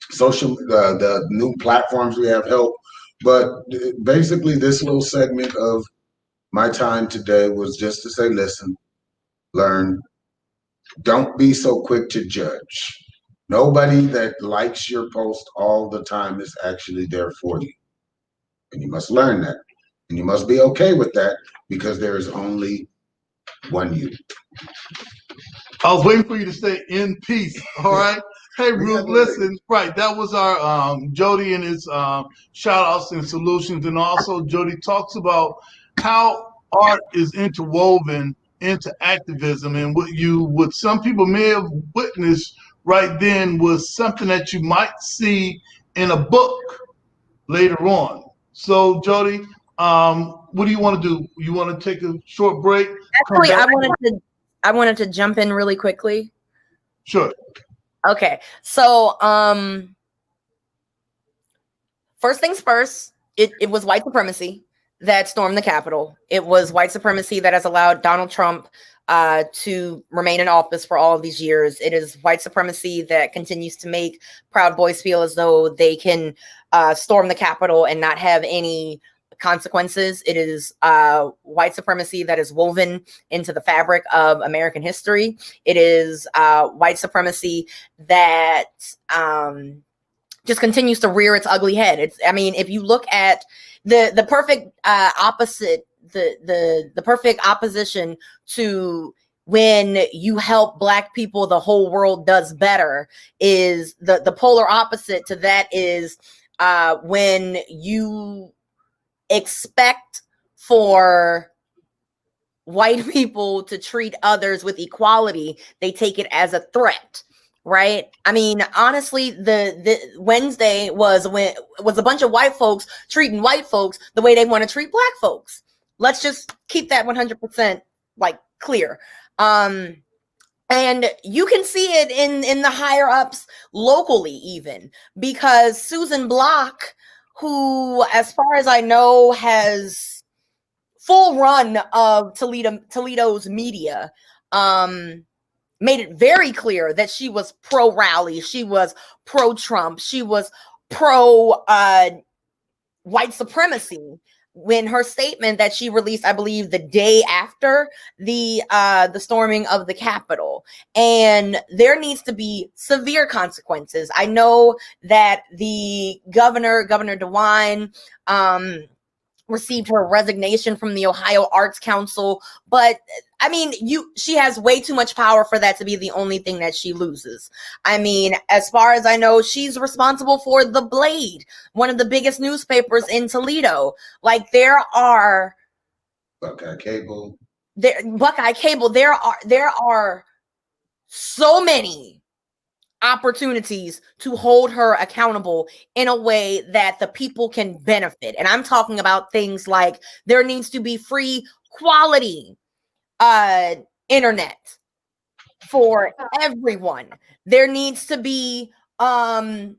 Speaker 3: Social, the new platforms we have help, but basically this little segment of my time today was just to say, listen, learn, don't be so quick to judge. Nobody that likes your post all the time is actually there for you. And you must learn that. And you must be okay with that, because there is only one you.
Speaker 2: I was waiting for you to say in peace. All right. Hey, Ruth, listen. Right. That was our Jodie and his Shoutouts and Solutions. And also, Jodie talks about how art is interwoven into activism. And what some people may have witnessed right then was something that you might see in a book later on. So, Jodie, what do you want to do? You want to take a short break?
Speaker 1: Actually, I wanted to jump in really quickly.
Speaker 2: Sure.
Speaker 1: Okay. So, first things first, it was white supremacy that stormed the Capitol. It was white supremacy that has allowed Donald Trump to remain in office for all of these years. It is white supremacy that continues to make Proud Boys feel as though they can storm the Capitol and not have any consequences. It is white supremacy that is woven into the fabric of American history. It is white supremacy that just continues to rear its ugly head. If you look at the perfect opposite, the perfect opposition to when you help Black people, the whole world does better, is the polar opposite to that is when you expect for white people to treat others with equality, they take it as a threat, right? I mean, honestly, the Wednesday was a bunch of white folks treating white folks the way they want to treat Black folks. Let's just keep that 100% clear. And you can see it in the higher ups locally, even because Susan Block, who, as far as I know, has full run of Toledo's media, made it very clear that she was pro-rally, she was pro-Trump, she was pro white supremacy when her statement that she released, I believe, the day after the storming of the Capitol. And there needs to be severe consequences. I know that the Governor DeWine, received her resignation from the Ohio Arts Council, but I mean, she has way too much power for that to be the only thing that she loses. I mean, as far as I know, she's responsible for The Blade, one of the biggest newspapers in Toledo. There are
Speaker 3: Buckeye Cable.
Speaker 1: There are so many opportunities to hold her accountable in a way that the people can benefit. And I'm talking about things like there needs to be free quality internet for everyone. There needs to be the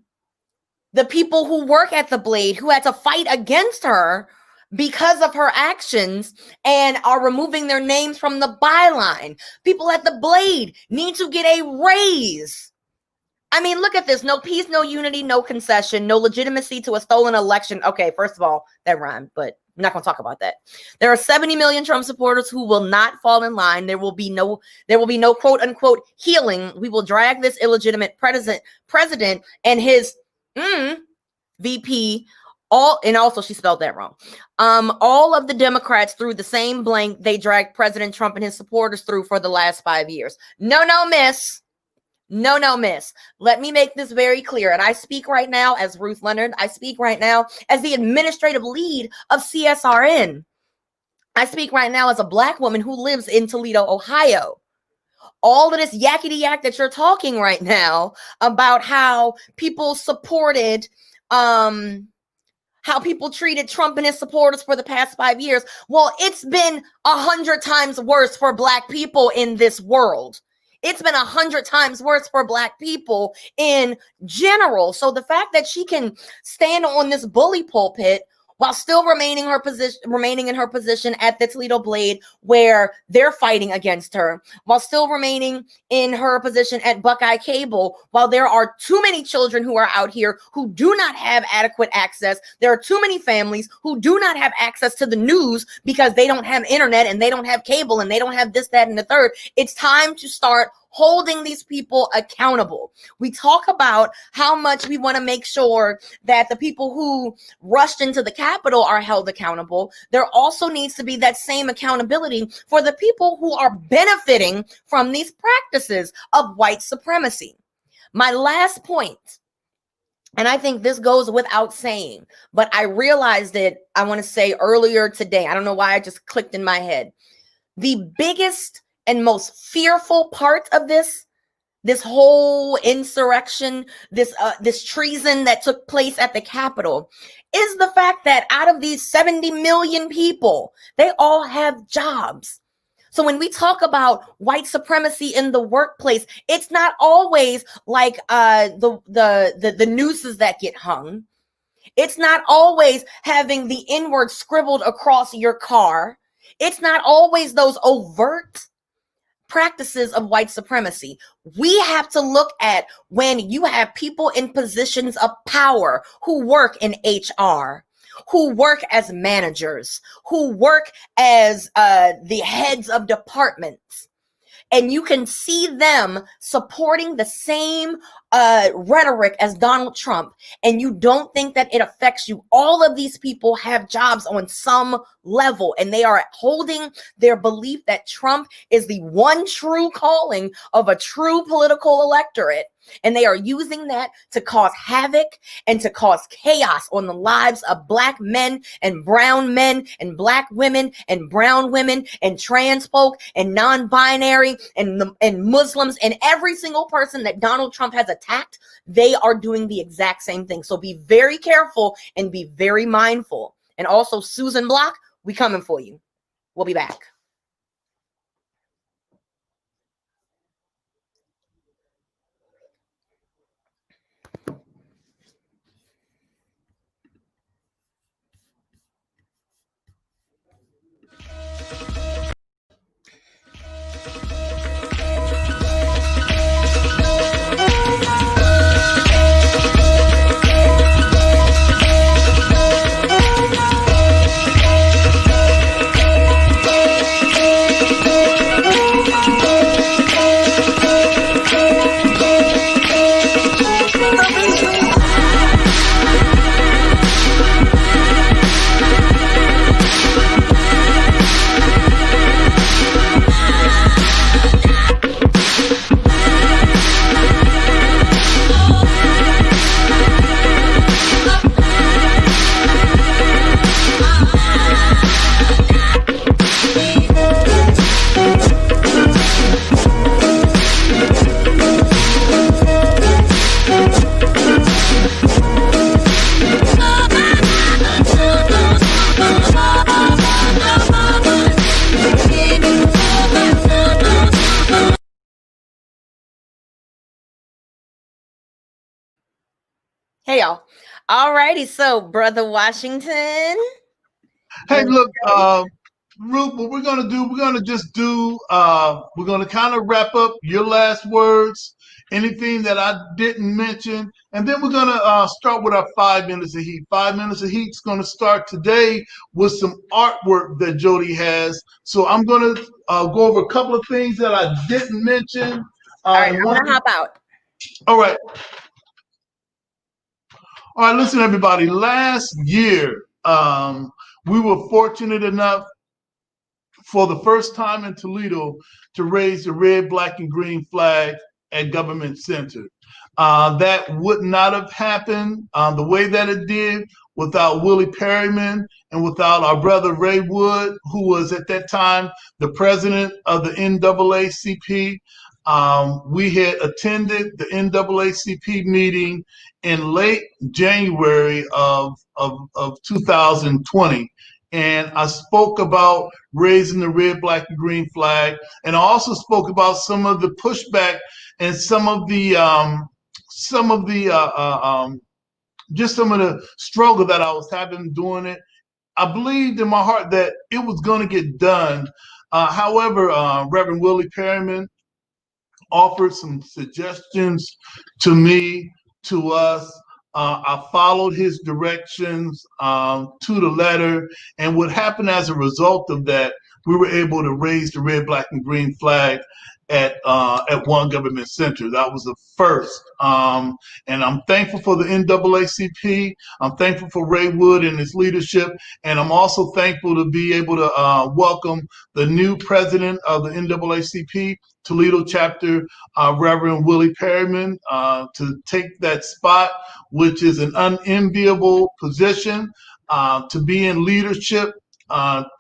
Speaker 1: people who work at the Blade who had to fight against her because of her actions and are removing their names from the byline. People at the Blade need to get a raise. I mean, look at this. No peace, no unity, no concession, no legitimacy to a stolen election. Okay, first of all, that rhymed, but I'm not going to talk about that. There are 70 million Trump supporters who will not fall in line. There will be no quote unquote healing. We will drag this illegitimate president and his VP and also she spelled that wrong. All of the Democrats through the same blank they dragged President Trump and his supporters through for the last 5 years. No, miss. No, miss. Let me make this very clear. And I speak right now as Ruth Leonard. I speak right now as the administrative lead of CSRN. I speak right now as a Black woman who lives in Toledo, Ohio. All of this yakety yak that you're talking right now about how people supported, how people treated Trump and his supporters for the past 5 years. Well, it's been 100 times worse for Black people in this world. It's been 100 times worse for Black people in general. So the fact that she can stand on this bully pulpit while still remaining in her position at the Toledo Blade, where they're fighting against her, while still remaining in her position at Buckeye Cable, while there are too many children who are out here who do not have adequate access. There are too many families who do not have access to the news because they don't have internet and they don't have cable and they don't have this, that, and the third. It's time to start holding these people accountable. We talk about how much we want to make sure that the people who rushed into the Capitol are held accountable. There also needs to be that same accountability for the people who are benefiting from these practices of white supremacy. My last point, and I think this goes without saying, but I realized it, I want to say earlier today. I don't know why, I just clicked in my head. The biggest and most fearful part of this whole insurrection, this treason that took place at the Capitol, is the fact that out of these 70 million people, they all have jobs. So when we talk about white supremacy in the workplace, it's not always like the nooses that get hung. It's not always having the N-word scribbled across your car. It's not always those overt practices of white supremacy. We have to look at when you have people in positions of power who work in HR, who work as managers, who work as the heads of departments. And you can see them supporting the same rhetoric as Donald Trump, and you don't think that it affects you. All of these people have jobs on some level, and they are holding their belief that Trump is the one true calling of a true political electorate. And they are using that to cause havoc and to cause chaos on the lives of Black men and brown men and Black women and brown women and trans folk and non-binary and Muslims and every single person that Donald Trump has attacked. They are doing the exact same thing. So be very careful and be very mindful. And also, Susan Block, we coming for you. We'll be back. Hey, y'all. All righty. So, Brother Washington.
Speaker 2: Hey, look, Ruth, what we're going to do, we're going to kind of wrap up your last words, anything that I didn't mention, and then we're going to start with our 5 minutes of heat. 5 minutes of heat is going to start today with some artwork that Jodie has. So I'm going to go over a couple of things that I didn't mention.
Speaker 1: All right, I'm going to hop out.
Speaker 2: All right. All right, listen, everybody. Last year, we were fortunate enough for the first time in Toledo to raise the red, black, and green flag at Government Center. That would not have happened the way that it did without Willie Perryman and without our brother Ray Wood, who was at that time the president of the NAACP. We had attended the NAACP meeting in late January of 2020. And I spoke about raising the red, black, and green flag. And I also spoke about some of the pushback and some of the struggle that I was having doing it. I believed in my heart that it was going to get done. However, Reverend Willie Perryman offered some suggestions to me, to us. I followed his directions to the letter. And what happened as a result of that, we were able to raise the red, black, and green flag at one government center. That was the first. And I'm thankful for the NAACP. I'm thankful for Ray Wood and his leadership. And I'm also thankful to be able to welcome the new president of the NAACP, Toledo chapter, Reverend Willie Perryman, to take that spot, which is an unenviable position. To be in leadership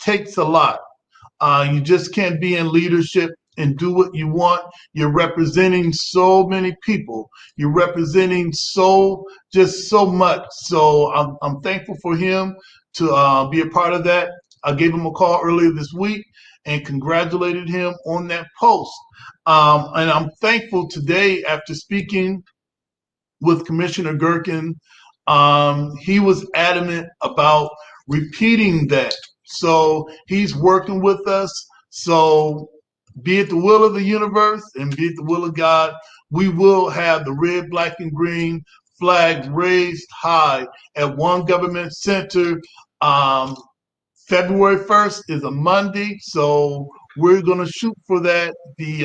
Speaker 2: takes a lot. You just can't be in leadership and do what you want. You're representing so many people. You're representing just so much. So I'm thankful for him to be a part of that. I gave him a call earlier this week and congratulated him on that post. And I'm thankful today after speaking with Commissioner Gerken. He was adamant about repeating that. So he's working with us. So be it the will of the universe and be it the will of God, we will have the red, black, and green flag raised high at one government center. February 1st is a Monday, so we're going to shoot for that. The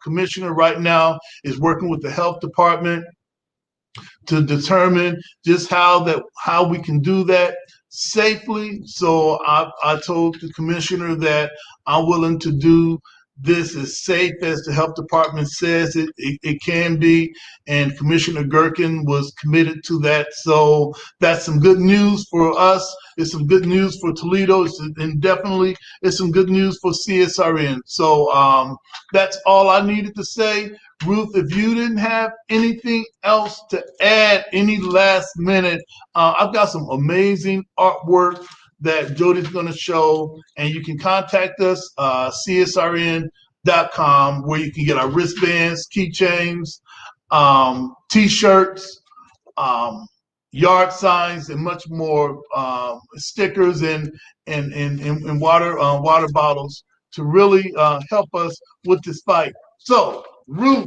Speaker 2: commissioner right now is working with the health department to determine just how we can do that safely. So I told the commissioner that I'm willing to do this as safe as the health department says it can be, and Commissioner Gerken was committed to that. So that's some good news for us. It's some good news for Toledo, and definitely it's some good news for CSRN. So that's all I needed to say. Ruth, if you didn't have anything else to add, any last minute, I've got some amazing artwork that Jodie's going to show, and you can contact us, CSRN.com, where you can get our wristbands, keychains, T-shirts, yard signs, and much more, stickers and water bottles to really help us with this fight. So, Ruth,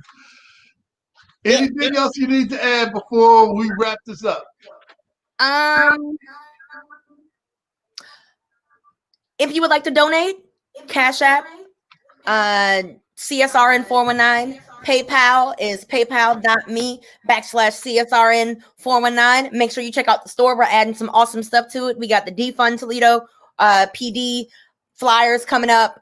Speaker 2: anything else you need to add before we wrap this up?
Speaker 1: If you would like to donate, Cash App, CSRN 419. PayPal is paypal.me/CSRN 419. Make sure you check out the store. We're adding some awesome stuff to it. We got the Defund Toledo PD flyers coming up.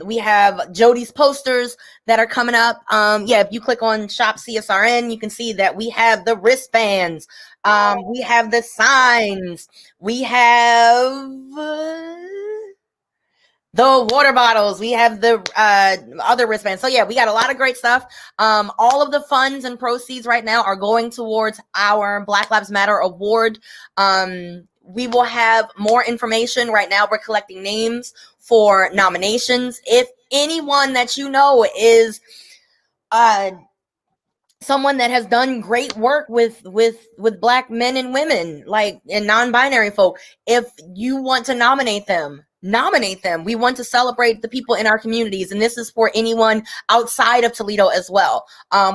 Speaker 1: We have Jodie's posters that are coming up. If you click on Shop CSRN, you can see that we have the wristbands. We have the signs. We have the water bottles. We have the other wristbands. So yeah, we got a lot of great stuff. All of the funds and proceeds right now are going towards our Black Lives Matter award. We will have more information. Right now, we're collecting names for nominations. If anyone that you know is someone that has done great work with Black men and women, like, and non-binary folk, if you want to nominate them. We want to celebrate the people in our communities, and this is for anyone outside of Toledo as well.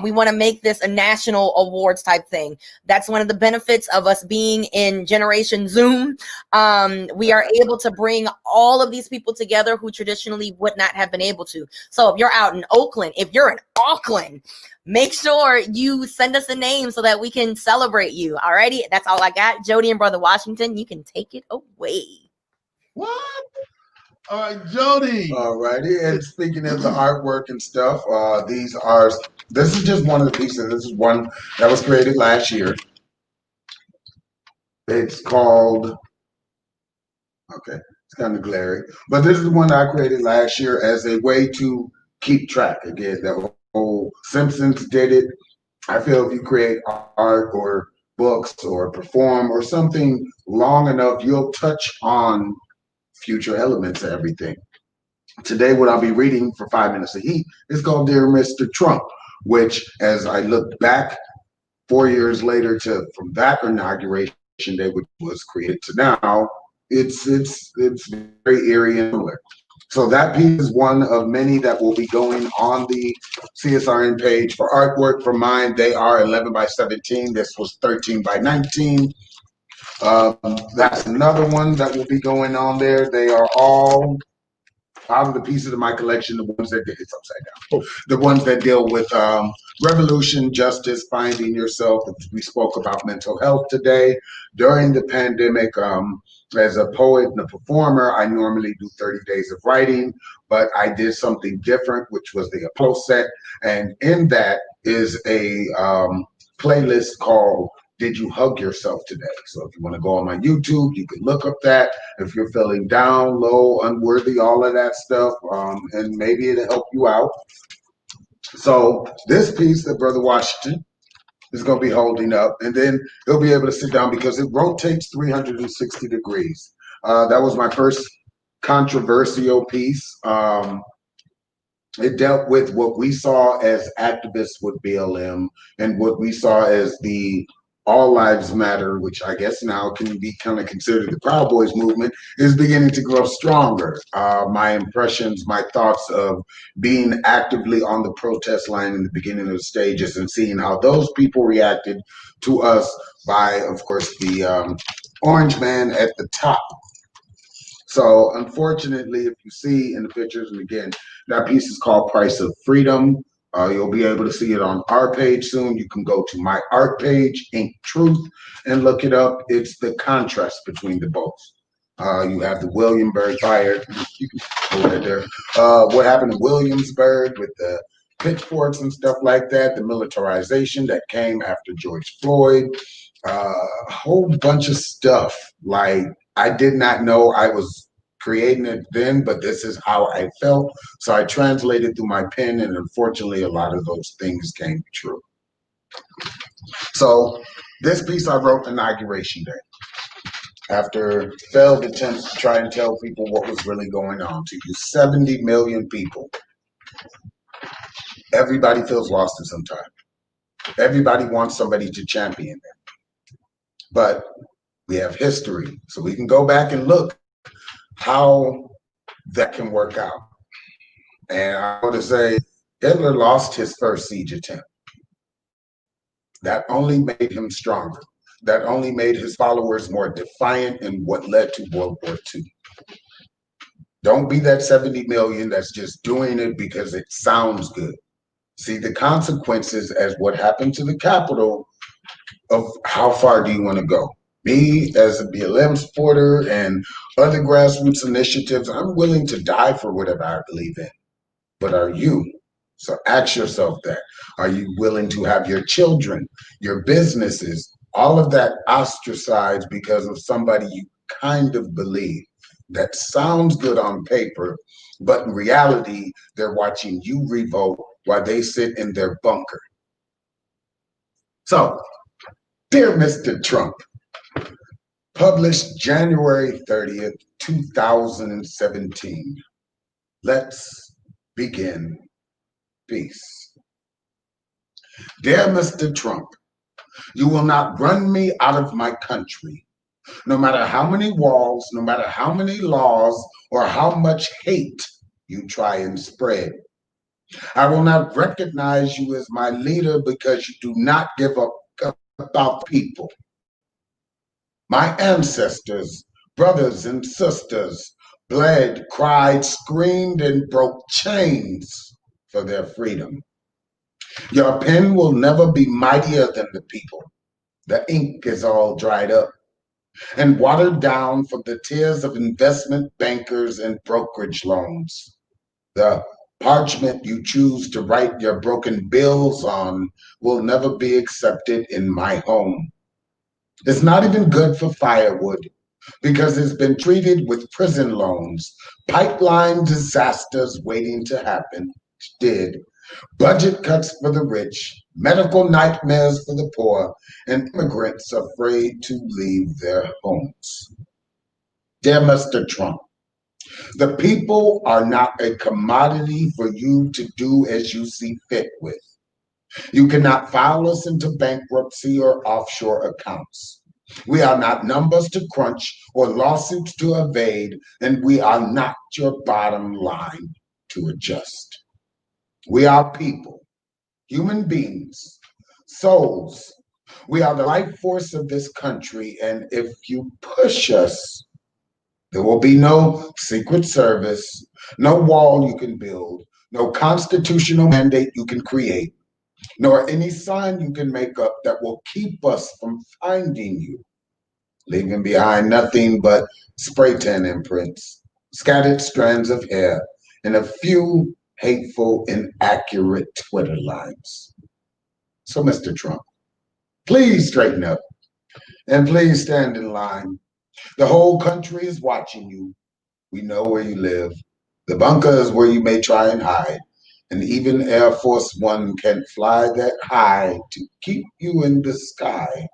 Speaker 1: We want to make this a national awards type thing. That's one of the benefits of us being in Generation Zoom. We are able to bring all of these people together who traditionally would not have been able to. So if you're out in Oakland, if you're in Auckland, make sure you send us a name so that we can celebrate you. Alrighty, that's all I got. Jodie and Brother Washington, you can take it away.
Speaker 2: What? All right, Jodie.
Speaker 3: All righty. And speaking of the artwork and stuff, this is just one of the pieces. This is one that was created last year. It's called, okay, it's kind of glary, but this is one I created last year as a way to keep track. Again, the whole Simpsons did it. I feel if you create art or books or perform or something long enough, you'll touch on future elements of everything. Today, what I'll be reading for 5 minutes of heat is called Dear Mr. Trump, which, as I looked back 4 years later from that inauguration day, which was created, to now, it's very eerie and similar. So that piece is one of many that will be going on the CSRN page. For artwork, for mine, they are 11 by 17. This was 13 by 19. That's another one that will be going on there. They are all out of the pieces of my collection, the ones that it's upside down, the ones that deal with revolution, justice, finding yourself. We spoke about mental health today. During the pandemic, as a poet and a performer, I normally do 30 days of writing, but I did something different, which was the Apollo set. And in that is a playlist called Did You Hug Yourself Today? So if you want to go on my YouTube, you can look up that. If you're feeling down, low, unworthy, all of that stuff, and maybe it'll help you out. So this piece that Brother Washington is going to be holding up, and then he'll be able to sit down because it rotates 360 degrees. That was my first controversial piece. It dealt with what we saw as activists with BLM and what we saw as the All Lives Matter, which I guess now can be kind of considered the Proud Boys movement, is beginning to grow stronger. My impressions, my thoughts of being actively on the protest line in the beginning of the stages and seeing how those people reacted to us by, of course, the orange man at the top. So unfortunately, if you see in the pictures, and again, that piece is called Price of Freedom. You'll be able to see it on our page soon. You can go to my art page, Ink Truth, and look it up. It's the contrast between the both. You have the Williamsburg fire. You can go right there. What happened in Williamsburg with the pitchforks and stuff like that, the militarization that came after George Floyd, a whole bunch of stuff. Like, I did not know I was creating it then, but this is how I felt. So I translated through my pen, and unfortunately, a lot of those things came true. So this piece I wrote Inauguration Day, after failed attempts to try and tell people what was really going on. To you 70 million people, everybody feels lost at some time. Everybody wants somebody to champion them. But we have history, so we can go back and look how that can work out. And I want to say Hitler lost his first siege attempt. That only made him stronger. That only made his followers more defiant, and what led to World War II. Don't be that 70 million that's just doing it because it sounds good. See the consequences as what happened to the Capitol of how far do you want to go. Me, as a BLM supporter and other grassroots initiatives, I'm willing to die for whatever I believe in. But are you? So ask yourself that. Are you willing to have your children, your businesses, all of that ostracized because of somebody you kind of believe? That sounds good on paper, but in reality, they're watching you revolt while they sit in their bunker. So, dear Mr. Trump, published January 30th, 2017. Let's begin. Peace. Dear Mr. Trump, you will not run me out of my country. No matter how many walls, no matter how many laws, or how much hate you try and spread. I will not recognize you as my leader because you do not give up about people. My ancestors, brothers and sisters, bled, cried, screamed, and broke chains for their freedom. Your pen will never be mightier than the people. The ink is all dried up and watered down from the tears of investment bankers and brokerage loans. The parchment you choose to write your broken bills on will never be accepted in my home. It's not even good for firewood because it's been treated with prison loans, pipeline disasters waiting to happen, did, budget cuts for the rich, medical nightmares for the poor, and immigrants afraid to leave their homes. Dear Mr. Trump, the people are not a commodity for you to do as you see fit with. You cannot file us into bankruptcy or offshore accounts. We are not numbers to crunch or lawsuits to evade, and we are not your bottom line to adjust. We are people, human beings, souls. We are the life force of this country, and if you push us, There will be no Secret Service, no wall you can build, no constitutional mandate you can create, nor any sign you can make up that will keep us from finding you, leaving behind nothing but spray tan imprints, scattered strands of hair, and a few hateful, inaccurate Twitter lines. So, Mr. Trump, please straighten up and please stand in line. The whole country is watching you. We know where you live. The bunker is where you may try and hide. And even Air Force One can't fly that high to keep you in the sky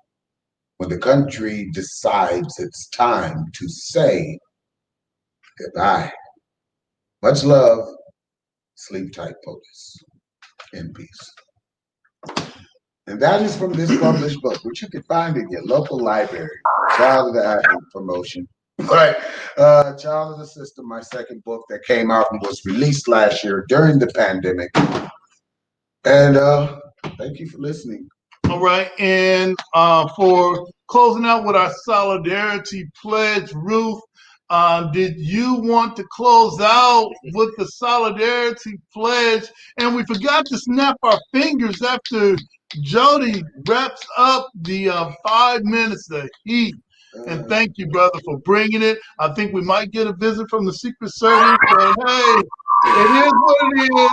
Speaker 3: when the country decides it's time to say goodbye. Much love. Sleep tight, POTUS. In peace. And that is from this published book, which you can find in your local library. Child of the Athlete promotion. Right. Child of the System, my second book that came out and was released last year during the pandemic. And thank you for listening.
Speaker 2: All right. And for closing out with our solidarity pledge, Ruth, did you want to close out with the solidarity pledge? And we forgot to snap our fingers after Jodie wraps up the 5 minutes of heat. And thank you, brother, for bringing it. I think we might get a visit from the Secret Service, but hey, it is what it is.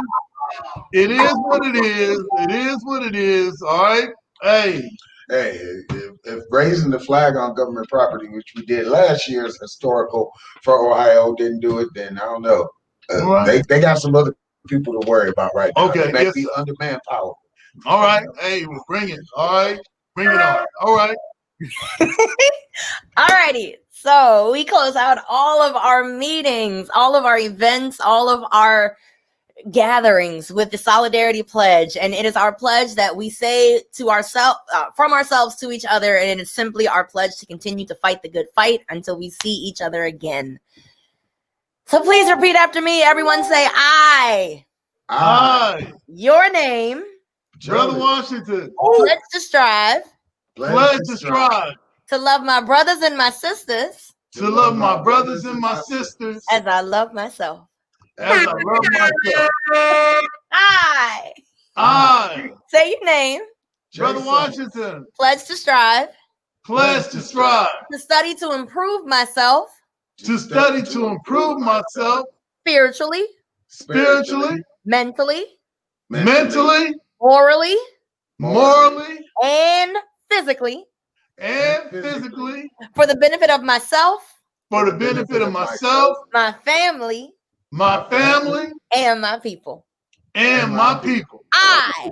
Speaker 2: It is what it is. It is what it is. All right. Hey,
Speaker 3: if raising the flag on government property, which we did last year, is historical for Ohio, didn't do it, then I don't know. Right. They got some other people to worry about right now.
Speaker 2: Okay.
Speaker 3: They may be under manpower.
Speaker 2: All right. Hey, we'll bring it. All right. Bring it on. All right.
Speaker 1: Alrighty, so we close out all of our meetings, all of our events, all of our gatherings with the Solidarity Pledge, and it is our pledge that we say to ourselves, from ourselves to each other, and it is simply our pledge to continue to fight the good fight until we see each other again. So please repeat after me. Everyone say, I. Your name.
Speaker 2: Brother Washington.
Speaker 1: Pledge to strive.
Speaker 2: Pledge to strive.
Speaker 1: To love my brothers and my sisters.
Speaker 2: To love my brothers and my sisters.
Speaker 1: As I love myself.
Speaker 2: As I love myself.
Speaker 1: I. Say your name.
Speaker 2: Brother Washington.
Speaker 1: Pledge to strive.
Speaker 2: Pledge to strive.
Speaker 1: To study to improve myself.
Speaker 2: To study to improve myself.
Speaker 1: Spiritually.
Speaker 2: Spiritually.
Speaker 1: Mentally.
Speaker 2: Mentally.
Speaker 1: Morally.
Speaker 2: Morally.
Speaker 1: And physically.
Speaker 2: And physically.
Speaker 1: For the benefit of myself.
Speaker 2: For the benefit of myself.
Speaker 1: My family.
Speaker 2: My family.
Speaker 1: And my people.
Speaker 2: And my people.
Speaker 1: I.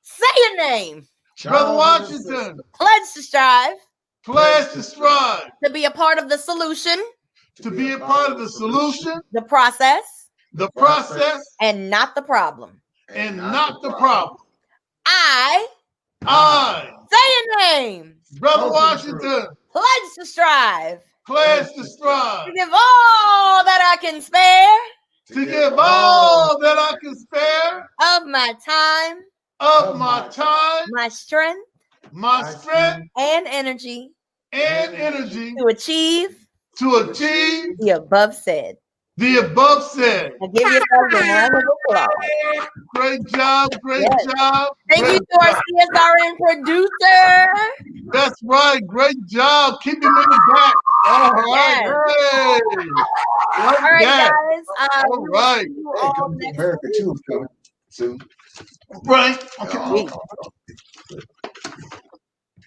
Speaker 1: Say your name.
Speaker 2: Brother Washington.
Speaker 1: Pledge to strive.
Speaker 2: Pledge to strive.
Speaker 1: To be a part of the solution.
Speaker 2: To be a part of the solution.
Speaker 1: The process.
Speaker 2: The process.
Speaker 1: And not the problem.
Speaker 2: And not the problem.
Speaker 1: I. Say your name.
Speaker 2: Brother Washington.
Speaker 1: Pledge to strive.
Speaker 2: Pledge to strive.
Speaker 1: To give all that I can spare.
Speaker 2: To give all that I can spare.
Speaker 1: Of my time.
Speaker 2: Of my time.
Speaker 1: My strength.
Speaker 2: My strength.
Speaker 1: And energy.
Speaker 2: And energy.
Speaker 1: To achieve.
Speaker 2: To achieve.
Speaker 1: The above said.
Speaker 2: The above said.
Speaker 1: I'll give yourself a round of applause.
Speaker 2: Great job. Great job.
Speaker 1: Thank you to our CSRN producer.
Speaker 2: That's right. Great job. Keep him in the back. All right.
Speaker 1: Yes.
Speaker 2: Hey.
Speaker 1: All right, guys.
Speaker 2: All right.
Speaker 3: America too is coming soon.
Speaker 2: Right. Okay.